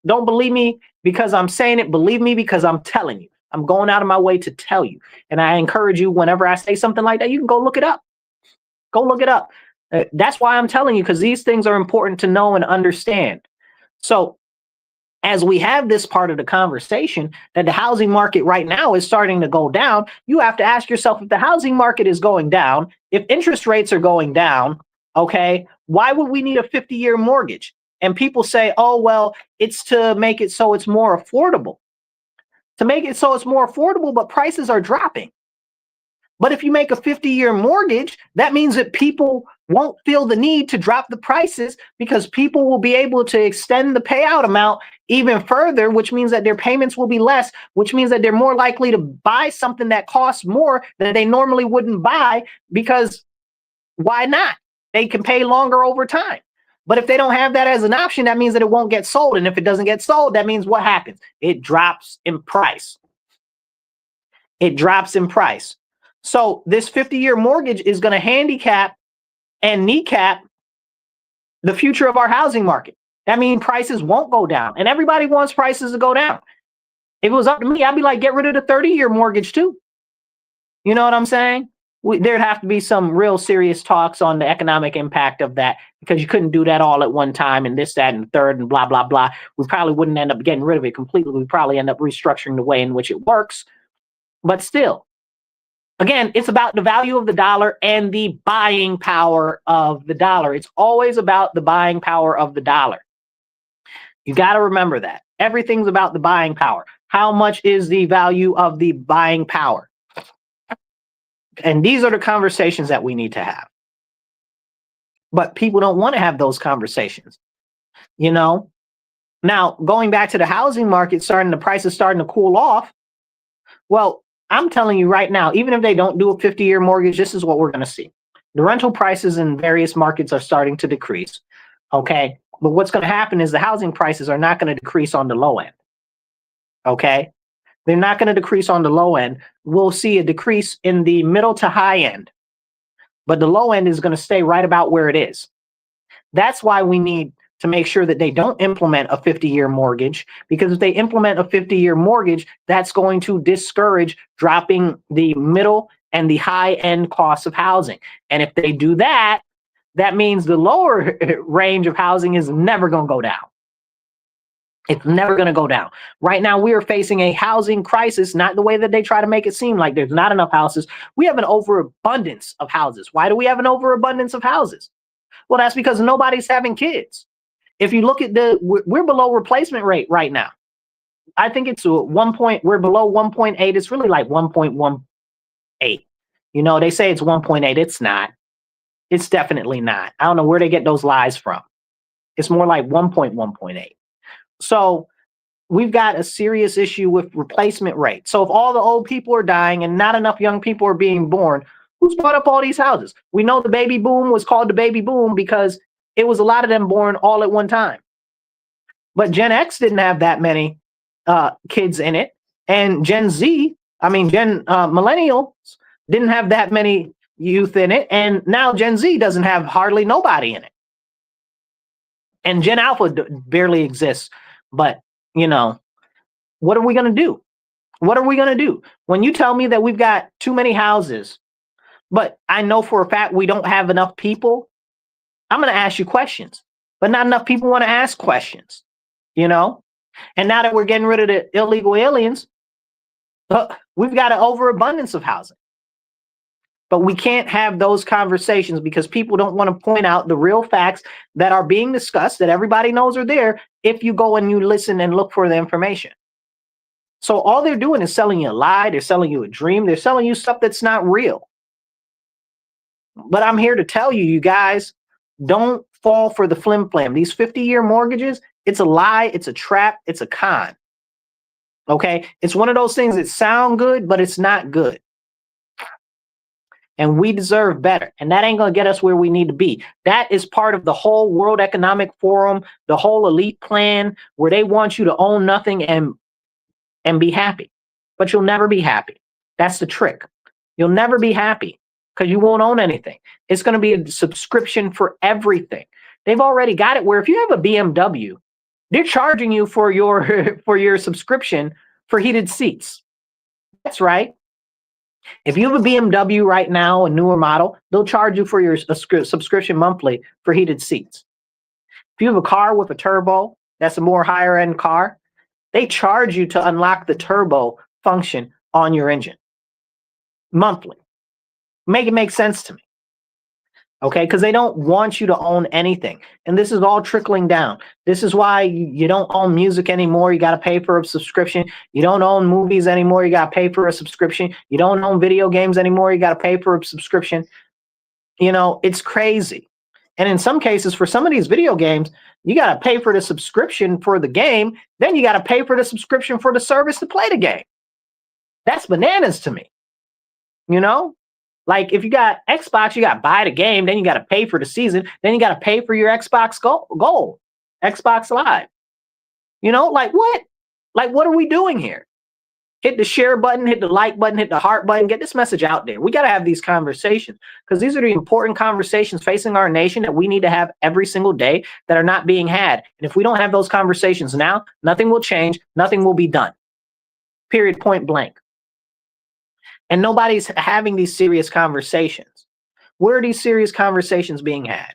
don't believe me because I'm saying it. Believe me because I'm telling you. I'm going out of my way to tell you. And I encourage you, whenever I say something like that, you can go look it up. Go look it up. That's why I'm telling you, because these things are important to know and understand. So as we have this part of the conversation that the housing market right now is starting to go down, you have to ask yourself, if the housing market is going down, if interest rates are going down, okay, why would we need a 50-year mortgage? And people say, oh, well, it's to make it so it's more affordable. To make it so it's more affordable, but prices are dropping. But if you make a 50-year mortgage, that means that people won't feel the need to drop the prices because people will be able to extend the payout amount even further, which means that their payments will be less, which means that they're more likely to buy something that costs more that they normally wouldn't buy, because why not? They can pay longer over time. But if they don't have that as an option, that means that it won't get sold. And if it doesn't get sold, that means what happens? It drops in price. It drops in price. So this 50-year mortgage is going to handicap and kneecap the future of our housing market. That means prices won't go down. And everybody wants prices to go down. If it was up to me, I'd be like, get rid of the 30-year mortgage too. You know what I'm saying? There'd have to be some real serious talks on the economic impact of that, because you couldn't do that all at one time and this, that, and the third and blah, blah, blah. We probably wouldn't end up getting rid of it completely. We'd probably end up restructuring the way in which it works. But still, again, it's about the value of the dollar and the buying power of the dollar. It's always about the buying power of the dollar. You got to remember that. Everything's about the buying power. How much is the value of the buying power? And these are the conversations that we need to have. But people don't want to have those conversations, you know? Now, going back to the housing market, the prices starting to cool off. Well, I'm telling you right now, even if they don't do a 50-year mortgage, this is what we're going to see. The rental prices in various markets are starting to decrease, okay? But what's going to happen is the housing prices are not going to decrease on the low end, okay? They're not going to decrease on the low end. We'll see a decrease in the middle to high end, but the low end is going to stay right about where it is. That's why we need to make sure that they don't implement a 50-year mortgage, because if they implement a 50-year mortgage, that's going to discourage dropping the middle and the high end costs of housing. And if they do that, that means the lower range of housing is never going to go down. It's never going to go down. Right now, we are facing a housing crisis, not the way that they try to make it seem like there's not enough houses. We have an overabundance of houses. Why do we have an overabundance of houses? Well, that's because nobody's having kids. If you look at we're below replacement rate right now. I think it's we're below 1.8. It's really like 1.18. You know, they say it's 1.8. It's not. It's definitely not. I don't know where they get those lies from. It's more like 1.1.8. So we've got a serious issue with replacement rate. So if all the old people are dying and not enough young people are being born, who's bought up all these houses? We know the baby boom was called the baby boom because it was a lot of them born all at one time. But Gen X didn't have that many kids in it. And millennials didn't have that many youth in it. And now Gen Z doesn't have hardly nobody in it. And Gen Alpha barely exists. But, you know, what are we going to do? What are we going to do? When you tell me that we've got too many houses, but I know for a fact we don't have enough people, I'm going to ask you questions. But not enough people want to ask questions, you know? And now that we're getting rid of the illegal aliens, we've got an overabundance of housing. But we can't have those conversations because people don't want to point out the real facts that are being discussed, that everybody knows are there, if you go and you listen and look for the information. So all they're doing is selling you a lie. They're selling you a dream. They're selling you stuff that's not real. But I'm here to tell you, you guys, don't fall for the flim flam. These 50-year mortgages, it's a lie. It's a trap. It's a con. Okay. It's one of those things that sound good, but it's not good. and we deserve better. And that ain't going to get us where we need to be. That is part of the whole World Economic Forum, the whole elite plan, where they want you to own nothing and be happy. But you'll never be happy. That's the trick. You'll never be happy because you won't own anything. It's going to be a subscription for everything. They've already got it where if you have a BMW, they're charging you for your for your subscription for heated seats. That's right. If you have a BMW right now, a newer model, they'll charge you for your subscription monthly for heated seats. If you have a car with a turbo, that's a more higher end car, they charge you to unlock the turbo function on your engine monthly. Make it make sense to me. Okay, because they don't want you to own anything. And this is all trickling down. This is why you don't own music anymore. You got to pay for a subscription. You don't own movies anymore. You got to pay for a subscription. You don't own video games anymore. You got to pay for a subscription. You know, it's crazy. And in some cases, for some of these video games, you got to pay for the subscription for the game. Then you got to pay for the subscription for the service to play the game. That's bananas to me. You know? Like if you got Xbox, you got to buy the game, then you got to pay for the season, then you got to pay for your Xbox Gold, Xbox Live. You know, like what? Like what are we doing here? Hit the share button, hit the like button, hit the heart button, get this message out there. We got to have these conversations because these are the important conversations facing our nation that we need to have every single day that are not being had. And if we don't have those conversations now, nothing will change, nothing will be done. Period, point blank. And nobody's having these serious conversations. Where are these serious conversations being had?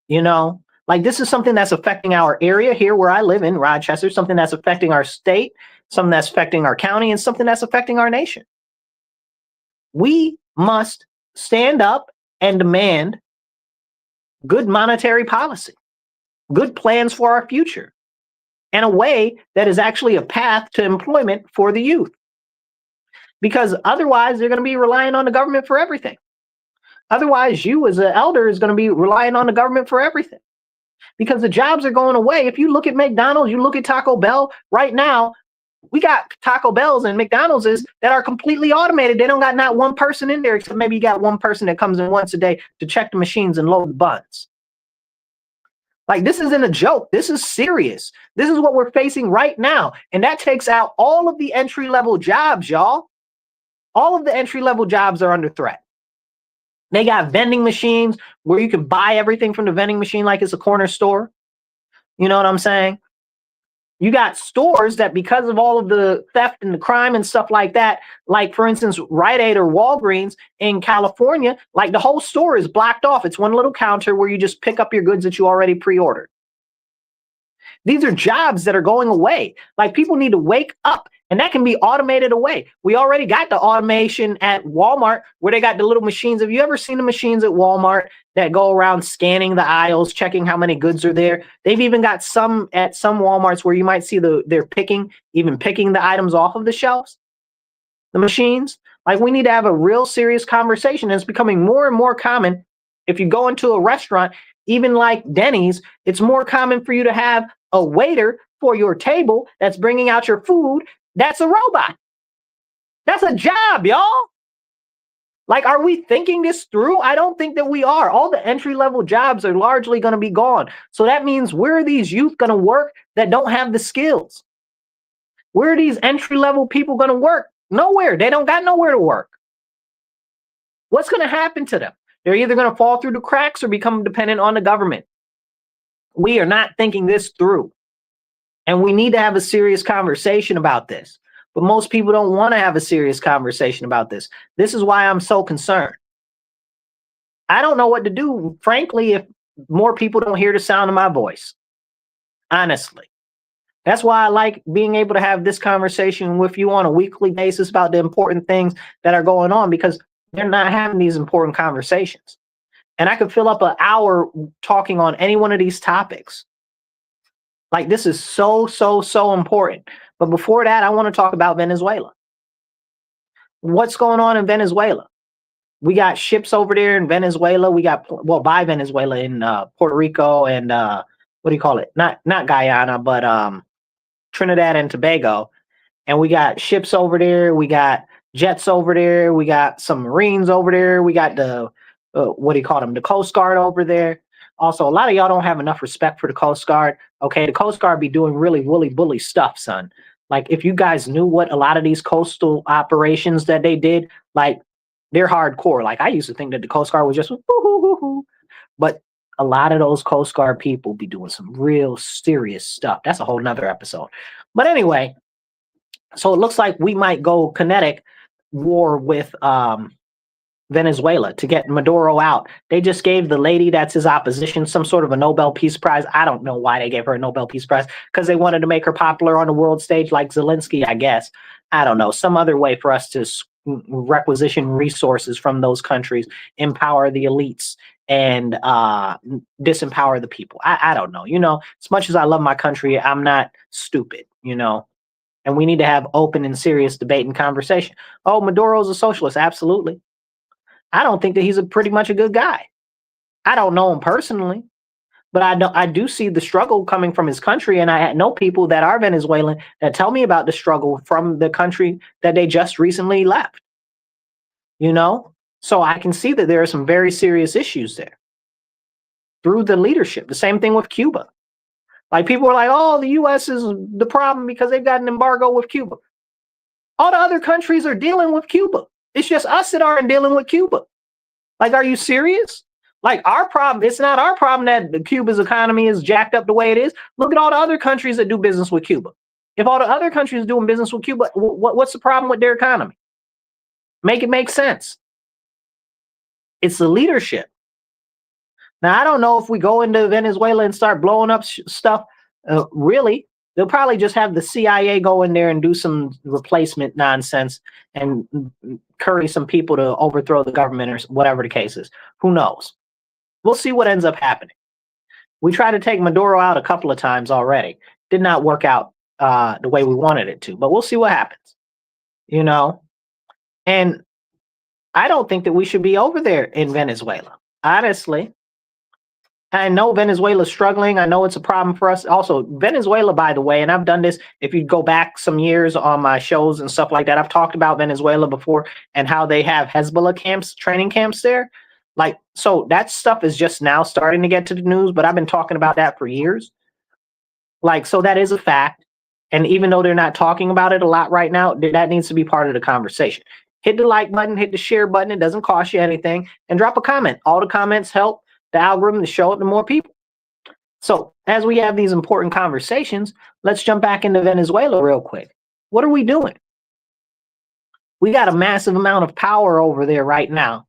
You know, like this is something that's affecting our area here where I live in Rochester, something that's affecting our state, something that's affecting our county, and something that's affecting our nation. We must stand up and demand good monetary policy, good plans for our future, and a way that is actually a path to employment for the youth. Because otherwise, they're going to be relying on the government for everything. Otherwise, you as an elder is going to be relying on the government for everything. Because the jobs are going away. If you look at McDonald's, you look at Taco Bell, right now, we got Taco Bells and McDonald's that are completely automated. They don't got not one person in there, except maybe you got one person that comes in once a day to check the machines and load the buns. Like, this isn't a joke. This is serious. This is what we're facing right now. And that takes out all of the entry-level jobs, y'all. All of the entry-level jobs are under threat. They got vending machines where you can buy everything from the vending machine like it's a corner store. You know what I'm saying? You got stores that, because of all of the theft and the crime and stuff like that, like, for instance, Rite Aid or Walgreens in California, like the whole store is blocked off. It's one little counter where you just pick up your goods that you already pre-ordered. These are jobs that are going away. Like, people need to wake up, and that can be automated away. We already got the automation at Walmart where they got the little machines. Have you ever seen the machines at Walmart that go around scanning the aisles, checking how many goods are there? They've even got some at some Walmarts where you might see they're picking the items off of the shelves, the machines. Like, we need to have a real serious conversation. And it's becoming more and more common. If you go into a restaurant, even like Denny's, it's more common for you to have a waiter for your table that's bringing out your food. That's a robot. That's a job, y'all. Like, are we thinking this through? I don't think that we are. All the entry-level jobs are largely going to be gone. So that means, where are these youth going to work that don't have the skills? Where are these entry-level people going to work? Nowhere. They don't got nowhere to work. What's going to happen to them? They're either going to fall through the cracks or become dependent on the government. We are not thinking this through. And we need to have a serious conversation about this. But most people don't want to have a serious conversation about this. This is why I'm so concerned. I don't know what to do, frankly, if more people don't hear the sound of my voice. Honestly. That's why I like being able to have this conversation with you on a weekly basis about the important things that are going on, because they're not having these important conversations. And I could fill up an hour talking on any one of these topics. Like, this is so, so, so important. But before that, I want to talk about Venezuela. What's going on in Venezuela? We got ships over there in Venezuela. We got, well, by Venezuela in Puerto Rico and what do you call it? Not Guyana, but Trinidad and Tobago. And we got ships over there. We got jets over there. We got some Marines over there. We got the what do you call them? The Coast Guard over there. Also, a lot of y'all don't have enough respect for the Coast Guard. Okay, the Coast Guard be doing really woolly bully stuff, son. Like if you guys knew what a lot of these coastal operations that they did, like they're hardcore. Like I used to think that the Coast Guard was just woo-hoo-hoo-hoo. But a lot of those Coast Guard people be doing some real serious stuff. That's a whole nother episode. But anyway, so it looks like we might go kinetic war with Venezuela to get Maduro out. They just gave the lady that's his opposition some sort of a Nobel Peace Prize. I don't know why they gave her a Nobel Peace Prize, because they wanted to make her popular on the world stage like Zelensky, I guess. I don't know, some other way for us to requisition resources from those countries, empower the elites, and disempower the people. I don't know. As much as I love my country, I'm not stupid, and we need to have open and serious debate and conversation. Oh, Maduro's a socialist. Absolutely. I don't think that he's pretty much a good guy. I don't know him personally, but I do see the struggle coming from his country, and I know people that are Venezuelan that tell me about the struggle from the country that they just recently left. So I can see that there are some very serious issues there through the leadership. The same thing with Cuba. Like people are like, oh, the U.S. is the problem because they've got an embargo with Cuba. All the other countries are dealing with Cuba. It's just us that aren't dealing with Cuba. Like, are you serious? Like our problem, it's not our problem that Cuba's economy is jacked up the way it is. Look at all the other countries that do business with Cuba. If all the other countries are doing business with Cuba, what's the problem with their economy? Make it make sense. It's the leadership. Now, I don't know if we go into Venezuela and start blowing up stuff, really. They'll probably just have the CIA go in there and do some replacement nonsense and curry some people to overthrow the government or whatever the case is. Who knows? We'll see what ends up happening. We tried to take Maduro out a couple of times already. Did not work out the way we wanted it to, but we'll see what happens. And I don't think that we should be over there in Venezuela. Honestly, I know Venezuela's struggling. I know it's a problem for us. Also, Venezuela, by the way, and I've done this, if you go back some years on my shows and stuff like that, I've talked about Venezuela before and how they have Hezbollah camps, training camps there. Like, so that stuff is just now starting to get to the news, but I've been talking about that for years. Like, so that is a fact. And even though they're not talking about it a lot right now, that needs to be part of the conversation. Hit the like button, hit the share button. It doesn't cost you anything. And drop a comment. All the comments help the algorithm to show it to more people. So as we have these important conversations, let's jump back into Venezuela real quick. What are we doing? We got a massive amount of power over there right now.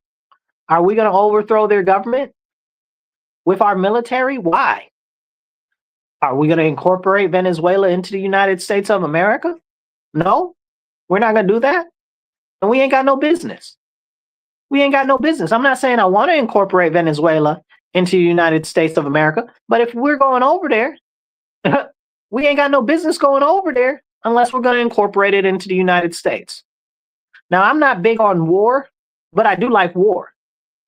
Are we going to overthrow their government with our military? Why? Are we going to incorporate Venezuela into the United States of America? No, we're not going to do that. And we ain't got no business. We ain't got no business. I'm not saying I want to incorporate Venezuela into the United States of America, but if we're going over there, we ain't got no business going over there unless we're going to incorporate it into the United States. Now, I'm not big on war, but I do like war.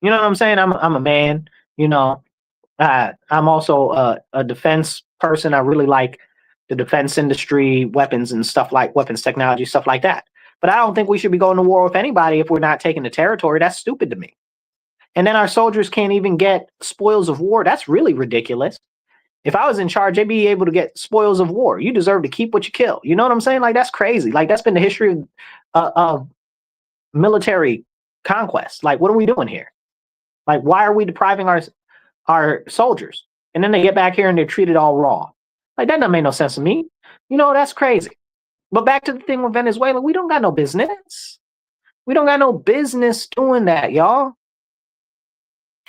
You know what I'm saying? I'm a man, I'm also a defense person. I really like the defense industry, weapons and stuff like weapons technology, stuff like that. But I don't think we should be going to war with anybody if we're not taking the territory. That's stupid to me. And then our soldiers can't even get spoils of war. That's really ridiculous. If I was in charge, they'd be able to get spoils of war. You deserve to keep what you kill. You know what I'm saying? Like, that's crazy. Like, that's been the history of military conquest. Like, what are we doing here? Like, why are we depriving our soldiers? And then they get back here and they're treated all raw. Like, that doesn't make no sense to me. That's crazy. But back to the thing with Venezuela, we don't got no business. We don't got no business doing that, y'all.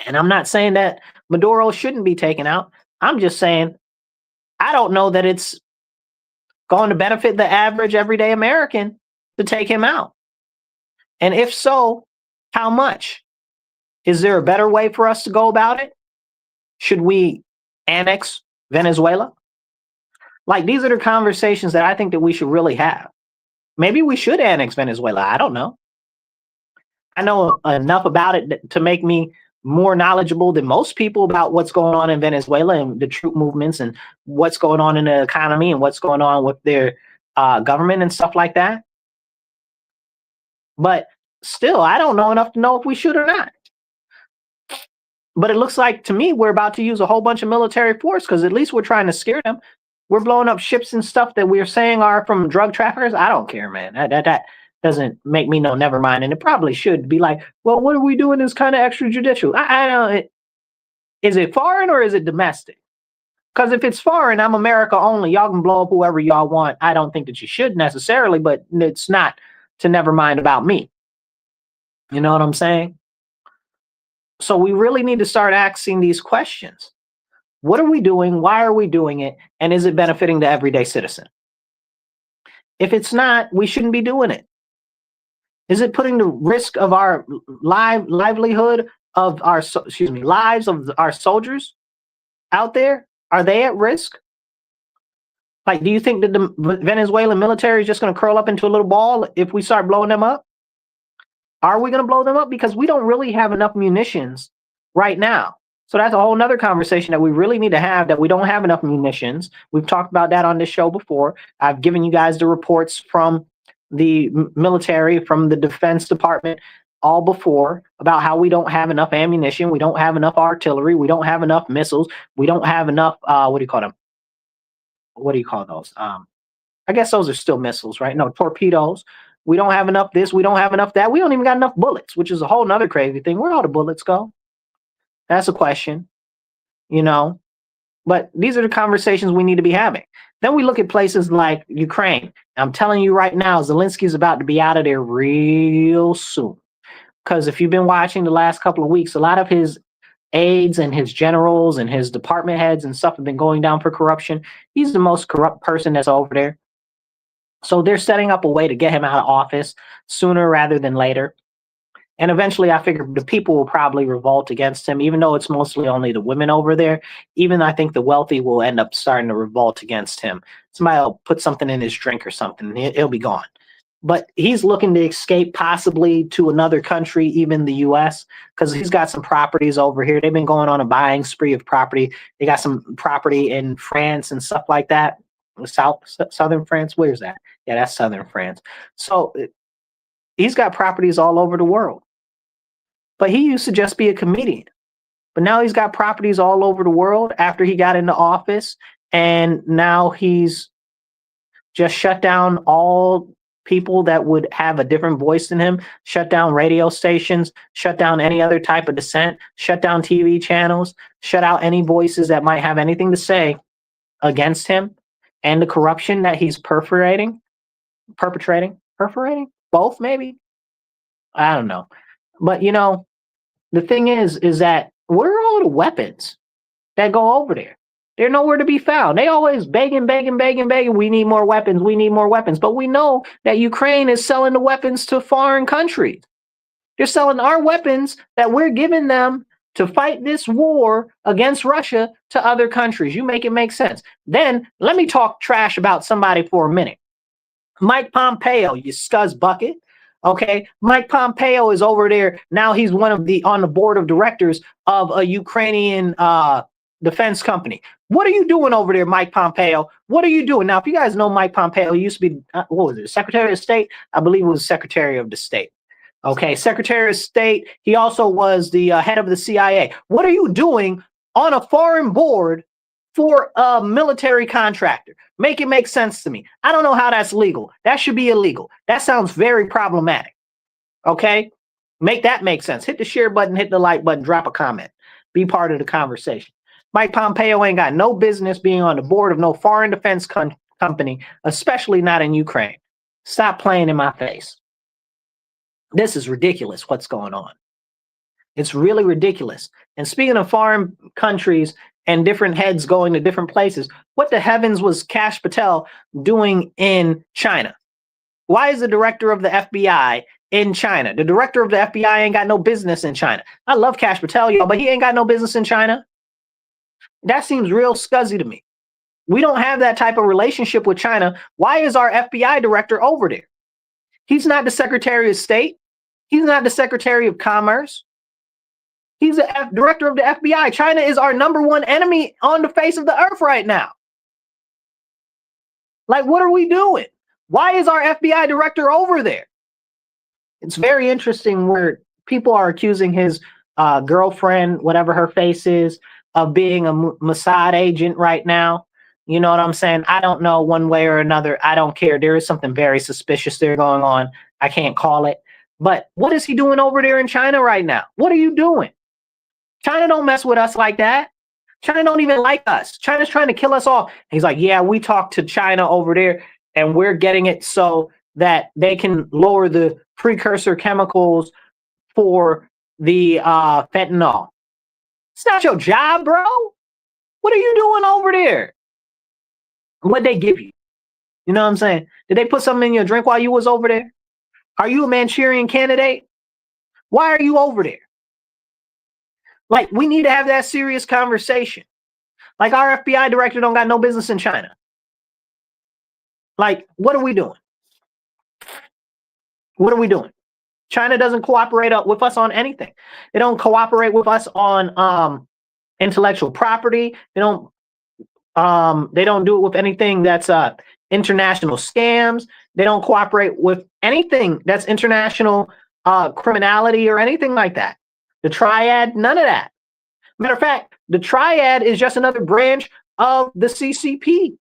And I'm not saying that Maduro shouldn't be taken out. I'm just saying I don't know that it's going to benefit the average everyday American to take him out. And if so, how much? Is there a better way for us to go about it? Should we annex Venezuela? Like, these are the conversations that I think that we should really have. Maybe we should annex Venezuela. I don't know. I know enough about it to make me more knowledgeable than most people about what's going on in Venezuela and the troop movements and what's going on in the economy and what's going on with their government and stuff like that. But still, I don't know enough to know if we should or not. But it looks like to me we're about to use a whole bunch of military force because at least we're trying to scare them. We're blowing up ships and stuff that we're saying are from drug traffickers. I don't care, man. That doesn't make me know. Never mind. And it probably should be like, well, what are we doing? Is kind of extrajudicial. I don't. Is it foreign or is it domestic? Because if it's foreign, I'm America only. Y'all can blow up whoever y'all want. I don't think that you should necessarily, but it's not to never mind about me. You know what I'm saying? So we really need to start asking these questions. What are we doing? Why are we doing it? And is it benefiting the everyday citizen? If it's not, we shouldn't be doing it. Is it putting the risk of our livelihood of our lives of our soldiers out there? Are they at risk? Like, do you think that the Venezuelan military is just going to curl up into a little ball if we start blowing them up? Are we going to blow them up? Because we don't really have enough munitions right now. So that's a whole nother conversation that we really need to have, that we don't have enough munitions. We've talked about that on this show before. I've given you guys the reports from the military, from the Defense Department, all before, about how we don't have enough ammunition. We don't have enough artillery. We don't have enough missiles. We don't have enough, what do you call them? What do you call those? I guess those are still missiles, right? No, torpedoes. We don't have enough this. We don't have enough that. We don't even got enough bullets, which is a whole nother crazy thing. Where all the bullets go? That's a question, you know. But these are the conversations we need to be having. Then we look at places like Ukraine. I'm telling you right now, Zelensky's about to be out of there real soon. Because if you've been watching the last couple of weeks, a lot of his aides and his generals and his department heads and stuff have been going down for corruption. He's the most corrupt person that's over there. So they're setting up a way to get him out of office sooner rather than later. And eventually, I figure the people will probably revolt against him, even though it's mostly only the women over there. Even I think the wealthy will end up starting to revolt against him. Somebody will put something in his drink or something, and he'll be gone. But he's looking to escape possibly to another country, even the U.S., because he's got some properties over here. They've been going on a buying spree of property. They got some property in France and stuff like that. Southern France, where's that? Yeah, that's southern France. So he's got properties all over the world. But he used to just be a comedian. But now he's got properties all over the world after he got into office. And now he's just shut down all people that would have a different voice than him, shut down radio stations, shut down any other type of dissent, shut down TV channels, shut out any voices that might have anything to say against him and the corruption that he's perpetrating, both maybe. I don't know. But you know, the thing is that where are all the weapons that go over there? They're nowhere to be found. They always begging. We need more weapons. We need more weapons. But we know that Ukraine is selling the weapons to foreign countries. They're selling our weapons that we're giving them to fight this war against Russia to other countries. You make it make sense. Then let me talk trash about somebody for a minute. Mike Pompeo, you scuzz bucket. Okay, Mike Pompeo is over there now. He's on the board of directors of a Ukrainian defense company. What are you doing over there, Mike Pompeo? What are you doing now? If you guys know Mike Pompeo, he used to be what was it, Secretary of State? I believe it was Secretary of the State. Okay, Secretary of State. He also was the head of the CIA. What are you doing on a foreign board for a military contractor? Make it make sense to me. I don't know how that's legal. That should be illegal. That sounds very problematic. Okay? Make that make sense. Hit the share button, hit the like button, drop a comment. Be part of the conversation. Mike Pompeo ain't got no business being on the board of no foreign defense company, especially not in Ukraine. Stop playing in my face. This is ridiculous what's going on. It's really ridiculous. And speaking of foreign countries and different heads going to different places, what the heavens was Kash Patel doing in China? Why is the director of the FBI in China? The director of the FBI ain't got no business in China. I love Kash Patel, y'all, but he ain't got no business in China. That seems real scuzzy to me. We don't have that type of relationship with China. Why is our FBI director over there? He's not the Secretary of State. He's not the Secretary of Commerce. He's the director of the FBI. China is our number one enemy on the face of the earth right now. Like, what are we doing? Why is our FBI director over there? It's very interesting where people are accusing his girlfriend, whatever her face is, of being a Mossad agent right now. You know what I'm saying? I don't know one way or another. I don't care. There is something very suspicious there going on. I can't call it. But what is he doing over there in China right now? What are you doing? China don't mess with us like that. China don't even like us. China's trying to kill us all. He's like, yeah, we talked to China over there and we're getting it so that they can lower the precursor chemicals for the fentanyl. It's not your job, bro. What are you doing over there? What'd they give you? You know what I'm saying? Did they put something in your drink while you was over there? Are you a Manchurian candidate? Why are you over there? Like, we need to have that serious conversation. Like, our FBI director don't got no business in China. Like, what are we doing? What are we doing? China doesn't cooperate with us on anything. They don't cooperate with us on intellectual property. They don't do it with anything that's international scams. They don't cooperate with anything that's international criminality or anything like that. The triad, none of that. Matter of fact, the triad is just another branch of the CCP.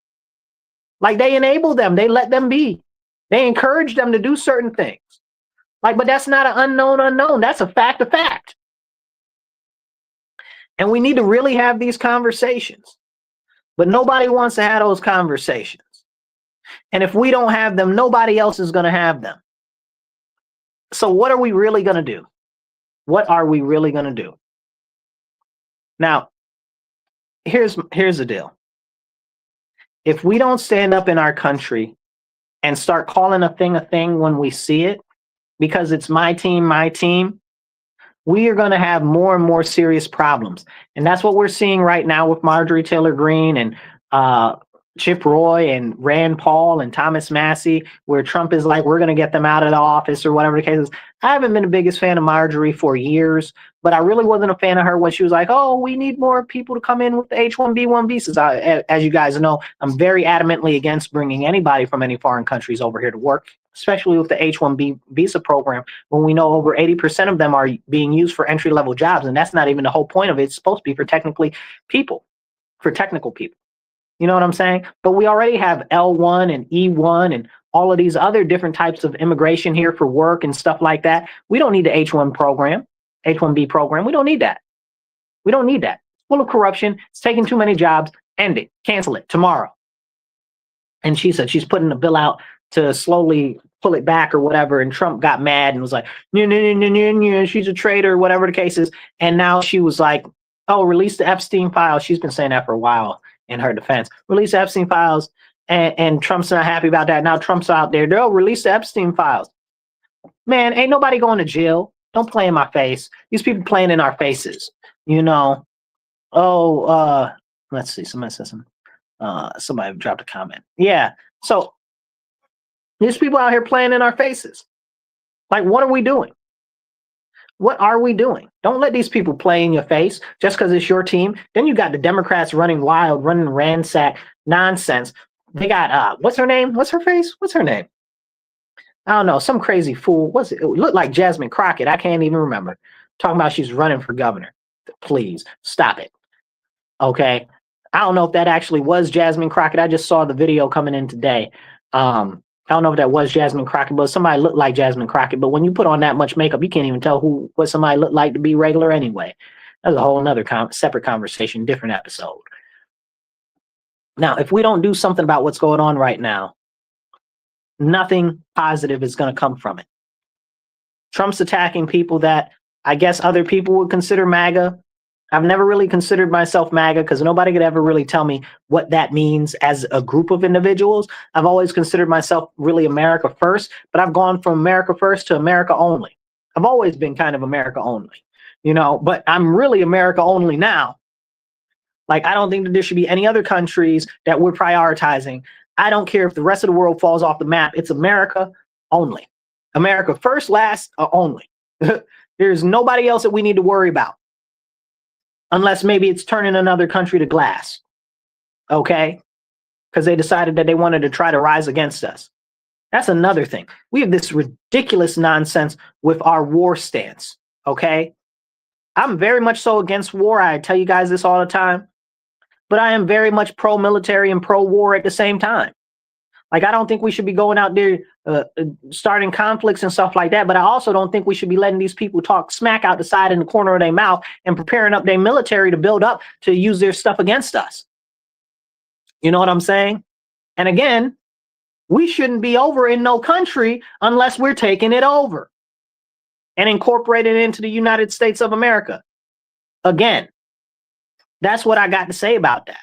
Like, they enable them, they let them be. They encourage them to do certain things. Like, but that's not an unknown unknown. That's a fact of fact. And we need to really have these conversations. But nobody wants to have those conversations. And if we don't have them, nobody else is going to have them. So what are we really going to do? What are we really going to do? Now, here's the deal. If we don't stand up in our country and start calling a thing when we see it, because it's my team, we are going to have more and more serious problems. And that's what we're seeing right now with Marjorie Taylor Greene and Chip Roy and Rand Paul and Thomas Massie, where Trump is like, we're going to get them out of the office or whatever the case is. I haven't been the biggest fan of Marjorie for years, but I really wasn't a fan of her when she was like, oh, we need more people to come in with the H-1B1 visas. As you guys know, I'm very adamantly against bringing anybody from any foreign countries over here to work, especially with the H-1B visa program, when we know over 80% of them are being used for entry-level jobs, and that's not even the whole point of it. It's supposed to be for technical people. You know what I'm saying? But we already have L1 and E1 and all of these other different types of immigration here for work and stuff like that. We don't need the H1B program. We don't need that. We don't need that. It's full of corruption. It's taking too many jobs. End it. Cancel it tomorrow. And she said she's putting a bill out to slowly pull it back or whatever. And Trump got mad and was like, no, she's a traitor, whatever the case is. And now she was like, oh, release the Epstein files. She's been saying that for a while. In her defense, release the Epstein files, and Trump's not happy about that. Now Trump's out there. They'll release the Epstein files. Man, ain't nobody going to jail. Don't play in my face. These people playing in our faces. You know. Oh, let's see. Somebody said something. Somebody dropped a comment. Yeah. So these people out here playing in our faces. Like, what are we doing? What are we doing? Don't let these people play in your face just because it's your team. Then you got the Democrats running wild, running ransack nonsense. They got what's her name? What's her face? What's her name? I don't know. Some crazy fool. What's it? It looked like Jasmine Crockett. I can't even remember. Talking about she's running for governor. Please stop it. Okay. I don't know if that actually was Jasmine Crockett. I just saw the video coming in today. I don't know if that was Jasmine Crockett, but somebody looked like Jasmine Crockett. But when you put on that much makeup, you can't even tell what somebody looked like to be regular anyway. That's a whole nother separate conversation, different episode. Now, if we don't do something about what's going on right now, nothing positive is going to come from it. Trump's attacking people that I guess other people would consider MAGA. I've never really considered myself MAGA because nobody could ever really tell me what that means as a group of individuals. I've always considered myself really America first, but I've gone from America first to America only. I've always been kind of America only, you know, but I'm really America only now. Like, I don't think that there should be any other countries that we're prioritizing. I don't care if the rest of the world falls off the map. It's America only. America first, last, only. There's nobody else that we need to worry about. Unless maybe it's turning another country to glass. Okay? Because they decided that they wanted to try to rise against us. That's another thing. We have this ridiculous nonsense with our war stance. Okay. I'm very much so against war. I tell you guys this all the time, but I am very much pro-military and pro-war at the same time. Like, I don't think we should be going out there starting conflicts and stuff like that. But I also don't think we should be letting these people talk smack out the side in the corner of their mouth and preparing up their military to build up to use their stuff against us. You know what I'm saying? And again, we shouldn't be over in no country unless we're taking it over and incorporating it into the United States of America. Again, that's what I got to say about that.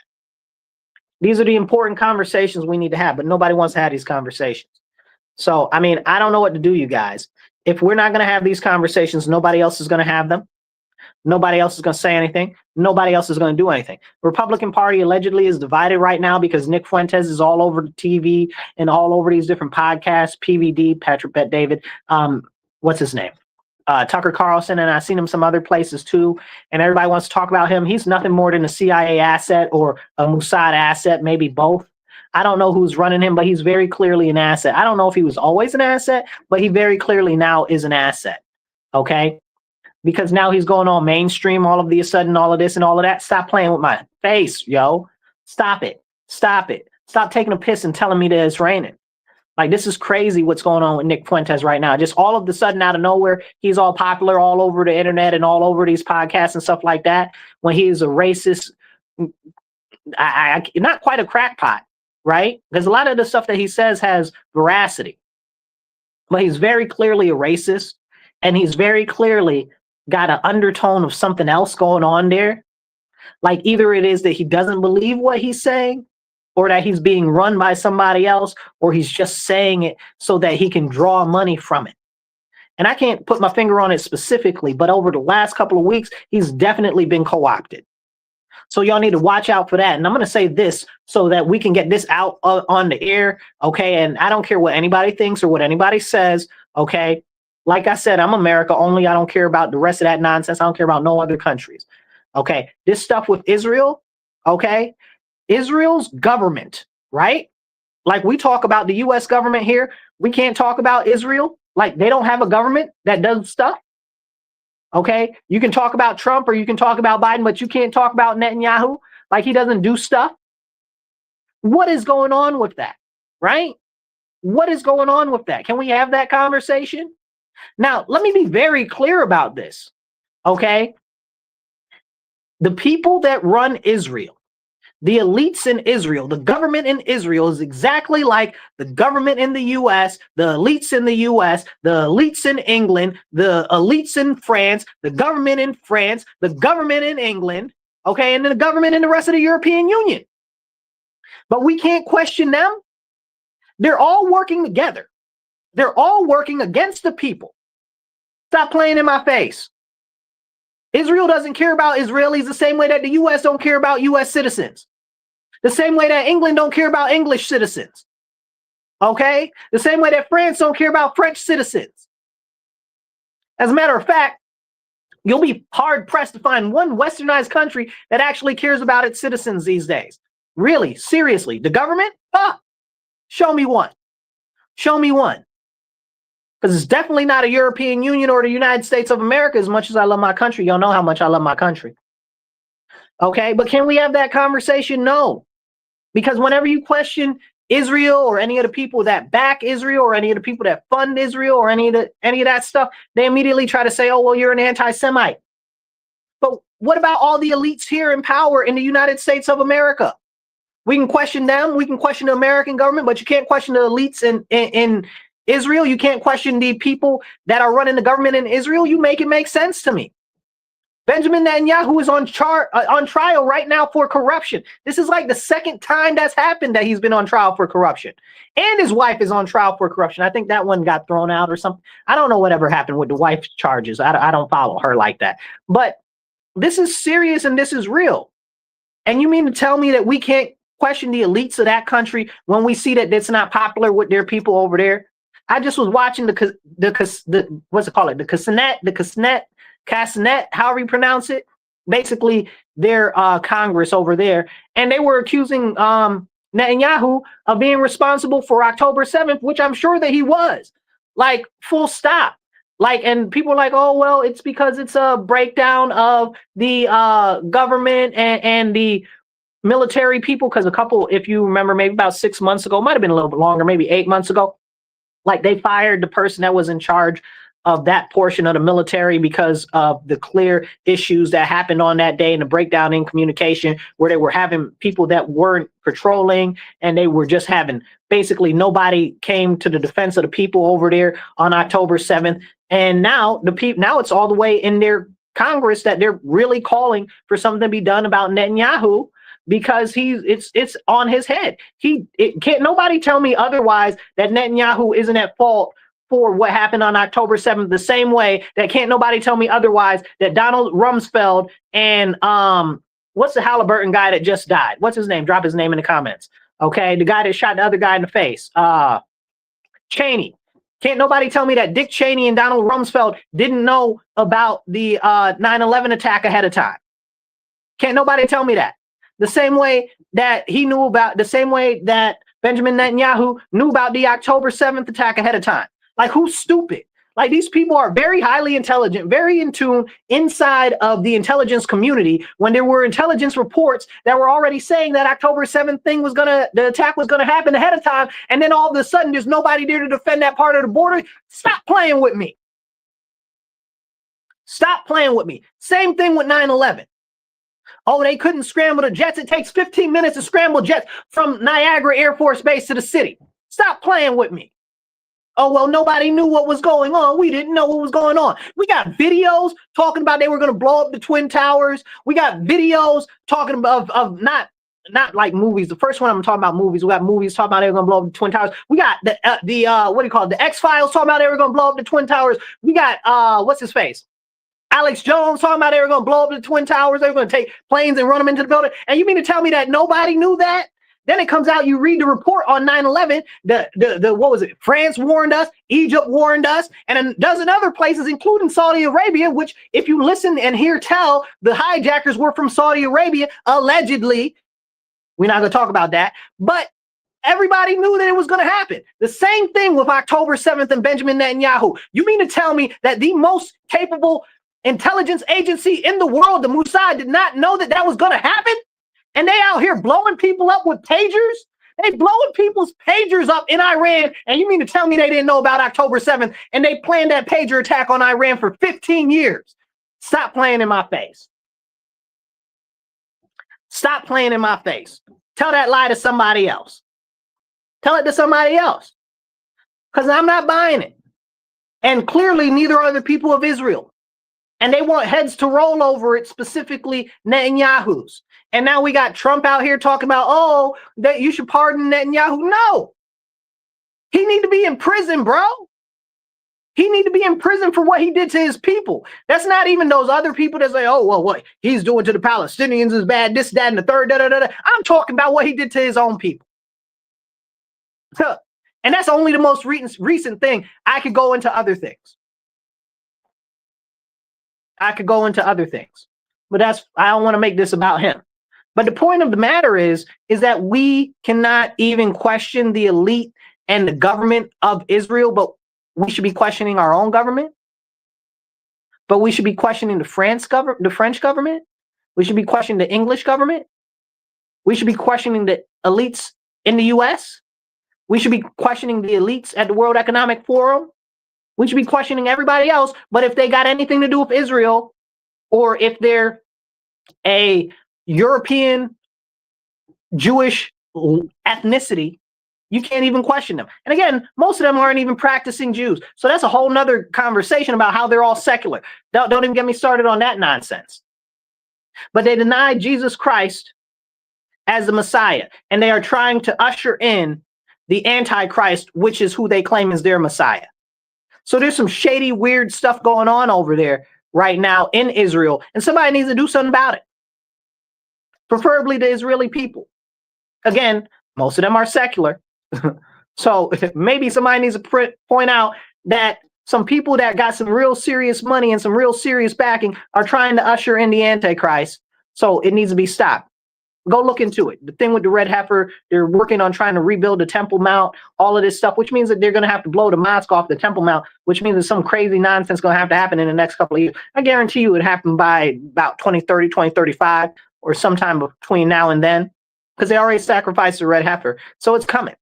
These are the important conversations we need to have, but nobody wants to have these conversations. So, I mean, I don't know what to do, you guys. If we're not going to have these conversations, nobody else is going to have them. Nobody else is going to say anything. Nobody else is going to do anything. The Republican Party allegedly is divided right now because Nick Fuentes is all over the TV and all over these different podcasts, PVD, Patrick Bet David, what's his name? Tucker Carlson, and I've seen him some other places too, and everybody wants to talk about him. He's nothing more than a CIA asset or a Mossad asset, maybe both. I don't know who's running him, but he's very clearly an asset. I don't know if he was always an asset, but he very clearly now is an asset, okay? Because now he's going on mainstream all of the sudden, all of this and all of that. Stop playing with my face, yo. Stop it. Stop it. Stop taking a piss and telling me that it's raining. Like, this is crazy what's going on with Nick Fuentes right now. Just all of the sudden, out of nowhere, he's all popular all over the internet and all over these podcasts and stuff like that, when he is a racist, not quite a crackpot, right? Because a lot of the stuff that he says has veracity. But he's very clearly a racist, and he's very clearly got an undertone of something else going on there. Like, either it is that he doesn't believe what he's saying, or that he's being run by somebody else, or he's just saying it so that he can draw money from it. And I can't put my finger on it specifically, but over the last couple of weeks, he's definitely been co-opted. So y'all need to watch out for that. And I'm going to say this so that we can get this out on the air, okay? And I don't care what anybody thinks or what anybody says, okay? Like I said, I'm America only. I don't care about the rest of that nonsense. I don't care about no other countries, okay? This stuff with Israel, okay? Israel's government, right? Like, we talk about the U.S. government here. We can't talk about Israel. Like, they don't have a government that does stuff. Okay. You can talk about Trump or you can talk about Biden, but you can't talk about Netanyahu. Like, he doesn't do stuff. What is going on with that? Right? What is going on with that? Can we have that conversation? Now, let me be very clear about this. Okay. The people that run Israel, the elites in Israel, the government in Israel is exactly like the government in the U.S., the elites in the U.S., the elites in England, the elites in France, the government in France, the government in England, okay, and then the government in the rest of the European Union. But we can't question them. They're all working together. They're all working against the people. Stop playing in my face. Israel doesn't care about Israelis the same way that the U.S. don't care about U.S. citizens. The same way that England don't care about English citizens. Okay? The same way that France don't care about French citizens. As a matter of fact, you'll be hard-pressed to find one westernized country that actually cares about its citizens these days. Really? Seriously? The government? Show me one. Show me one. Because it's definitely not a European Union or the United States of America. As much as I love my country, y'all know how much I love my country. Okay? But can we have that conversation? No. Because whenever you question Israel or any of the people that back Israel or any of the people that fund Israel or any of that stuff, they immediately try to say, oh, well, you're an anti-Semite. But what about all the elites here in power in the United States of America? We can question them. We can question the American government, but you can't question the elites in Israel. You can't question the people that are running the government in Israel. You make it make sense to me. Benjamin Netanyahu is on trial right now for corruption. This is like the second time that's happened that he's been on trial for corruption. And his wife is on trial for corruption. I think that one got thrown out or something. I don't know whatever happened with the wife's charges. I don't follow her like that. But this is serious and this is real. And you mean to tell me that we can't question the elites of that country when we see that it's not popular with their people over there? I just was watching the what's it called? The Castanet, however you pronounce it, basically their Congress over there, and they were accusing Netanyahu of being responsible for October 7th, which I'm sure that he was. Like, full stop. Like, and people are like, oh, well, it's because it's a breakdown of the government and the military people. Because a couple, if you remember, maybe about 6 months ago, might have been a little bit longer, maybe 8 months ago, like they fired the person that was in charge of that portion of the military because of the clear issues that happened on that day and the breakdown in communication, where they were having people that weren't patrolling and they were just having, basically nobody came to the defense of the people over there on October 7th. And now now it's all the way in their Congress that they're really calling for something to be done about Netanyahu, because it's on his head. It can't nobody tell me otherwise, that Netanyahu isn't at fault for what happened on October 7th, the same way that can't nobody tell me otherwise that Donald Rumsfeld and what's the Halliburton guy that just died? What's his name? Drop his name in the comments. Okay, the guy that shot the other guy in the face. Cheney. Can't nobody tell me that Dick Cheney and Donald Rumsfeld didn't know about the 9/11 attack ahead of time. Can't nobody tell me that. The same way that the same way that Benjamin Netanyahu knew about the October 7th attack ahead of time. Like, who's stupid? Like, these people are very highly intelligent, very in tune inside of the intelligence community, when there were intelligence reports that were already saying that October 7th the attack was gonna happen ahead of time, and then all of a sudden there's nobody there to defend that part of the border. Stop playing with me. Stop playing with me. Same thing with 9/11. Oh, they couldn't scramble the jets. It takes 15 minutes to scramble jets from Niagara Air Force Base to the city. Stop playing with me. Oh, well, nobody knew what was going on. We didn't know what was going on. We got videos talking about they were going to blow up the Twin Towers. We got videos talking about of not like movies. The first one I'm talking about movies. We got movies talking about they were going to blow up the Twin Towers. We got the what do you call it? The X-Files talking about they were going to blow up the Twin Towers. We got what's his face? Alex Jones talking about they were going to blow up the Twin Towers. They were going to take planes and run them into the building. And you mean to tell me that nobody knew that? Then it comes out, you read the report on 9/11, the what was it? France warned us, Egypt warned us, and a dozen other places, including Saudi Arabia, which, if you listen and hear tell, the hijackers were from Saudi Arabia, allegedly. We're not going to talk about that. But everybody knew that it was going to happen. The same thing with October 7th and Benjamin Netanyahu. You mean to tell me that the most capable intelligence agency in the world, the Mossad, did not know that that was going to happen? And they out here blowing people up with pagers? They blowing people's pagers up in Iran. And you mean to tell me they didn't know about October 7th and they planned that pager attack on Iran for 15 years? Stop playing in my face. Stop playing in my face. Tell that lie to somebody else. Tell it to somebody else. Because I'm not buying it. And clearly neither are the people of Israel. And they want heads to roll over it, specifically Netanyahu's. And now we got Trump out here talking about, oh, that you should pardon Netanyahu. No. He need to be in prison, bro. He need to be in prison for what he did to his people. That's not even those other people that say, oh, well, what he's doing to the Palestinians is bad, this, that, and the third, da, da, da, da. I'm talking about what he did to his own people. And that's only the most recent thing. I could go into other things. But I don't want to make this about him. But the point of the matter is that we cannot even question the elite and the government of Israel, but we should be questioning our own government. But we should be questioning the French government. We should be questioning the English government. We should be questioning the elites in the US. We should be questioning the elites at the World Economic Forum. We should be questioning everybody else. But if they got anything to do with Israel, or if they're a European Jewish ethnicity, you can't even question them. And again, most of them aren't even practicing Jews. So that's a whole nother conversation about how they're all secular. Don't even get me started on that nonsense. But they denied Jesus Christ as the Messiah. And they are trying to usher in the Antichrist, which is who they claim is their Messiah. So there's some shady, weird stuff going on over there right now in Israel. And somebody needs to do something about it. Preferably the Israeli people. Again, most of them are secular. So maybe somebody needs to point out that some people that got some real serious money and some real serious backing are trying to usher in the Antichrist. So it needs to be stopped. Go look into it. The thing with the red heifer, they're working on trying to rebuild the Temple Mount, all of this stuff, which means that they're going to have to blow the mosque off the Temple Mount, which means there's some crazy nonsense going to have to happen in the next couple of years. I guarantee you it would happen by about 2030, 2035, or sometime between now and then, because they already sacrificed the red heifer. So it's coming.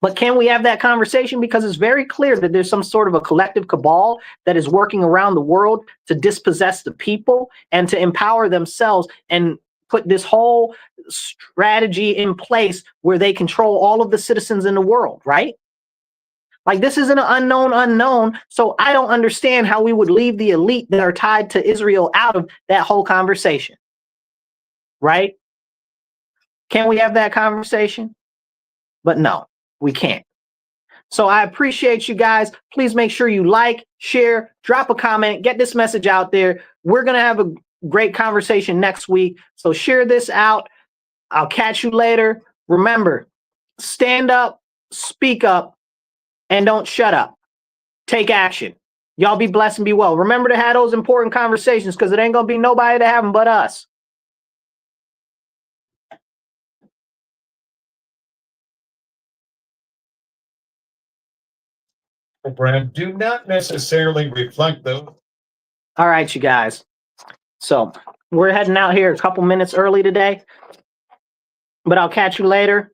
But can we have that conversation? Because it's very clear that there's some sort of a collective cabal that is working around the world to dispossess the people and to empower themselves and put this whole strategy in place where they control all of the citizens in the world, right? Like, this is an unknown. So I don't understand how we would leave the elite that are tied to Israel out of that whole conversation, right? Can we have that conversation? But no, we can't. So I appreciate you guys. Please make sure you like, share, drop a comment, get this message out there. We're going to have a great conversation next week. So share this out. I'll catch you later. Remember, stand up, speak up, and don't shut up. Take action. Y'all be blessed and be well. Remember to have those important conversations, because it ain't going to be nobody to have them but us. Brand do not necessarily reflect those. All right, you guys. So we're heading out here a couple minutes early today, but I'll catch you later.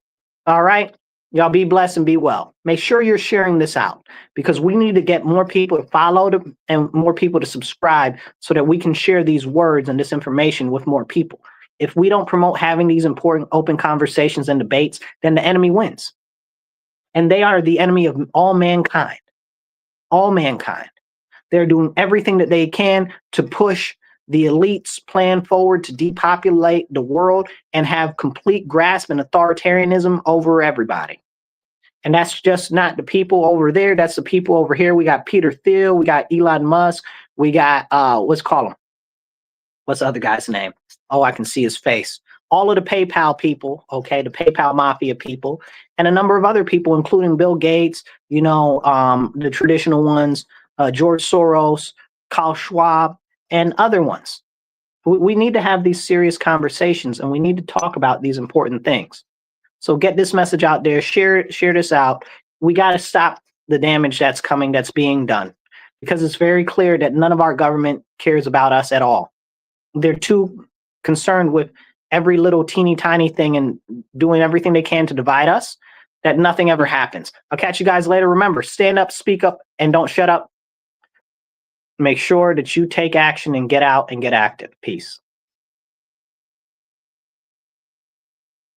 All right. Y'all be blessed and be well. Make sure you're sharing this out, because we need to get more people to follow and more people to subscribe so that we can share these words and this information with more people. If we don't promote having these important open conversations and debates, then the enemy wins. And they are the enemy of all mankind. All mankind. They're doing everything that they can to push the elite's plan forward to depopulate the world and have complete grasp and authoritarianism over everybody. And that's just not the people over there. That's the people over here. We got Peter Thiel. We got Elon Musk. We got, what's the other guy's name? Oh, I can see his face. All of the PayPal people, okay, the PayPal mafia people, and a number of other people, including Bill Gates, you know, the traditional ones, George Soros, Klaus Schwab, and other ones. We need to have these serious conversations, and we need to talk about these important things. So get this message out there, share this out. We got to stop the damage that's coming, that's being done, because it's very clear that none of our government cares about us at all. They're too concerned with every little teeny tiny thing and doing everything they can to divide us, that nothing ever happens. I'll catch you guys later. Remember, stand up, speak up, and don't shut up. Make sure that you take action and get out and get active. Peace.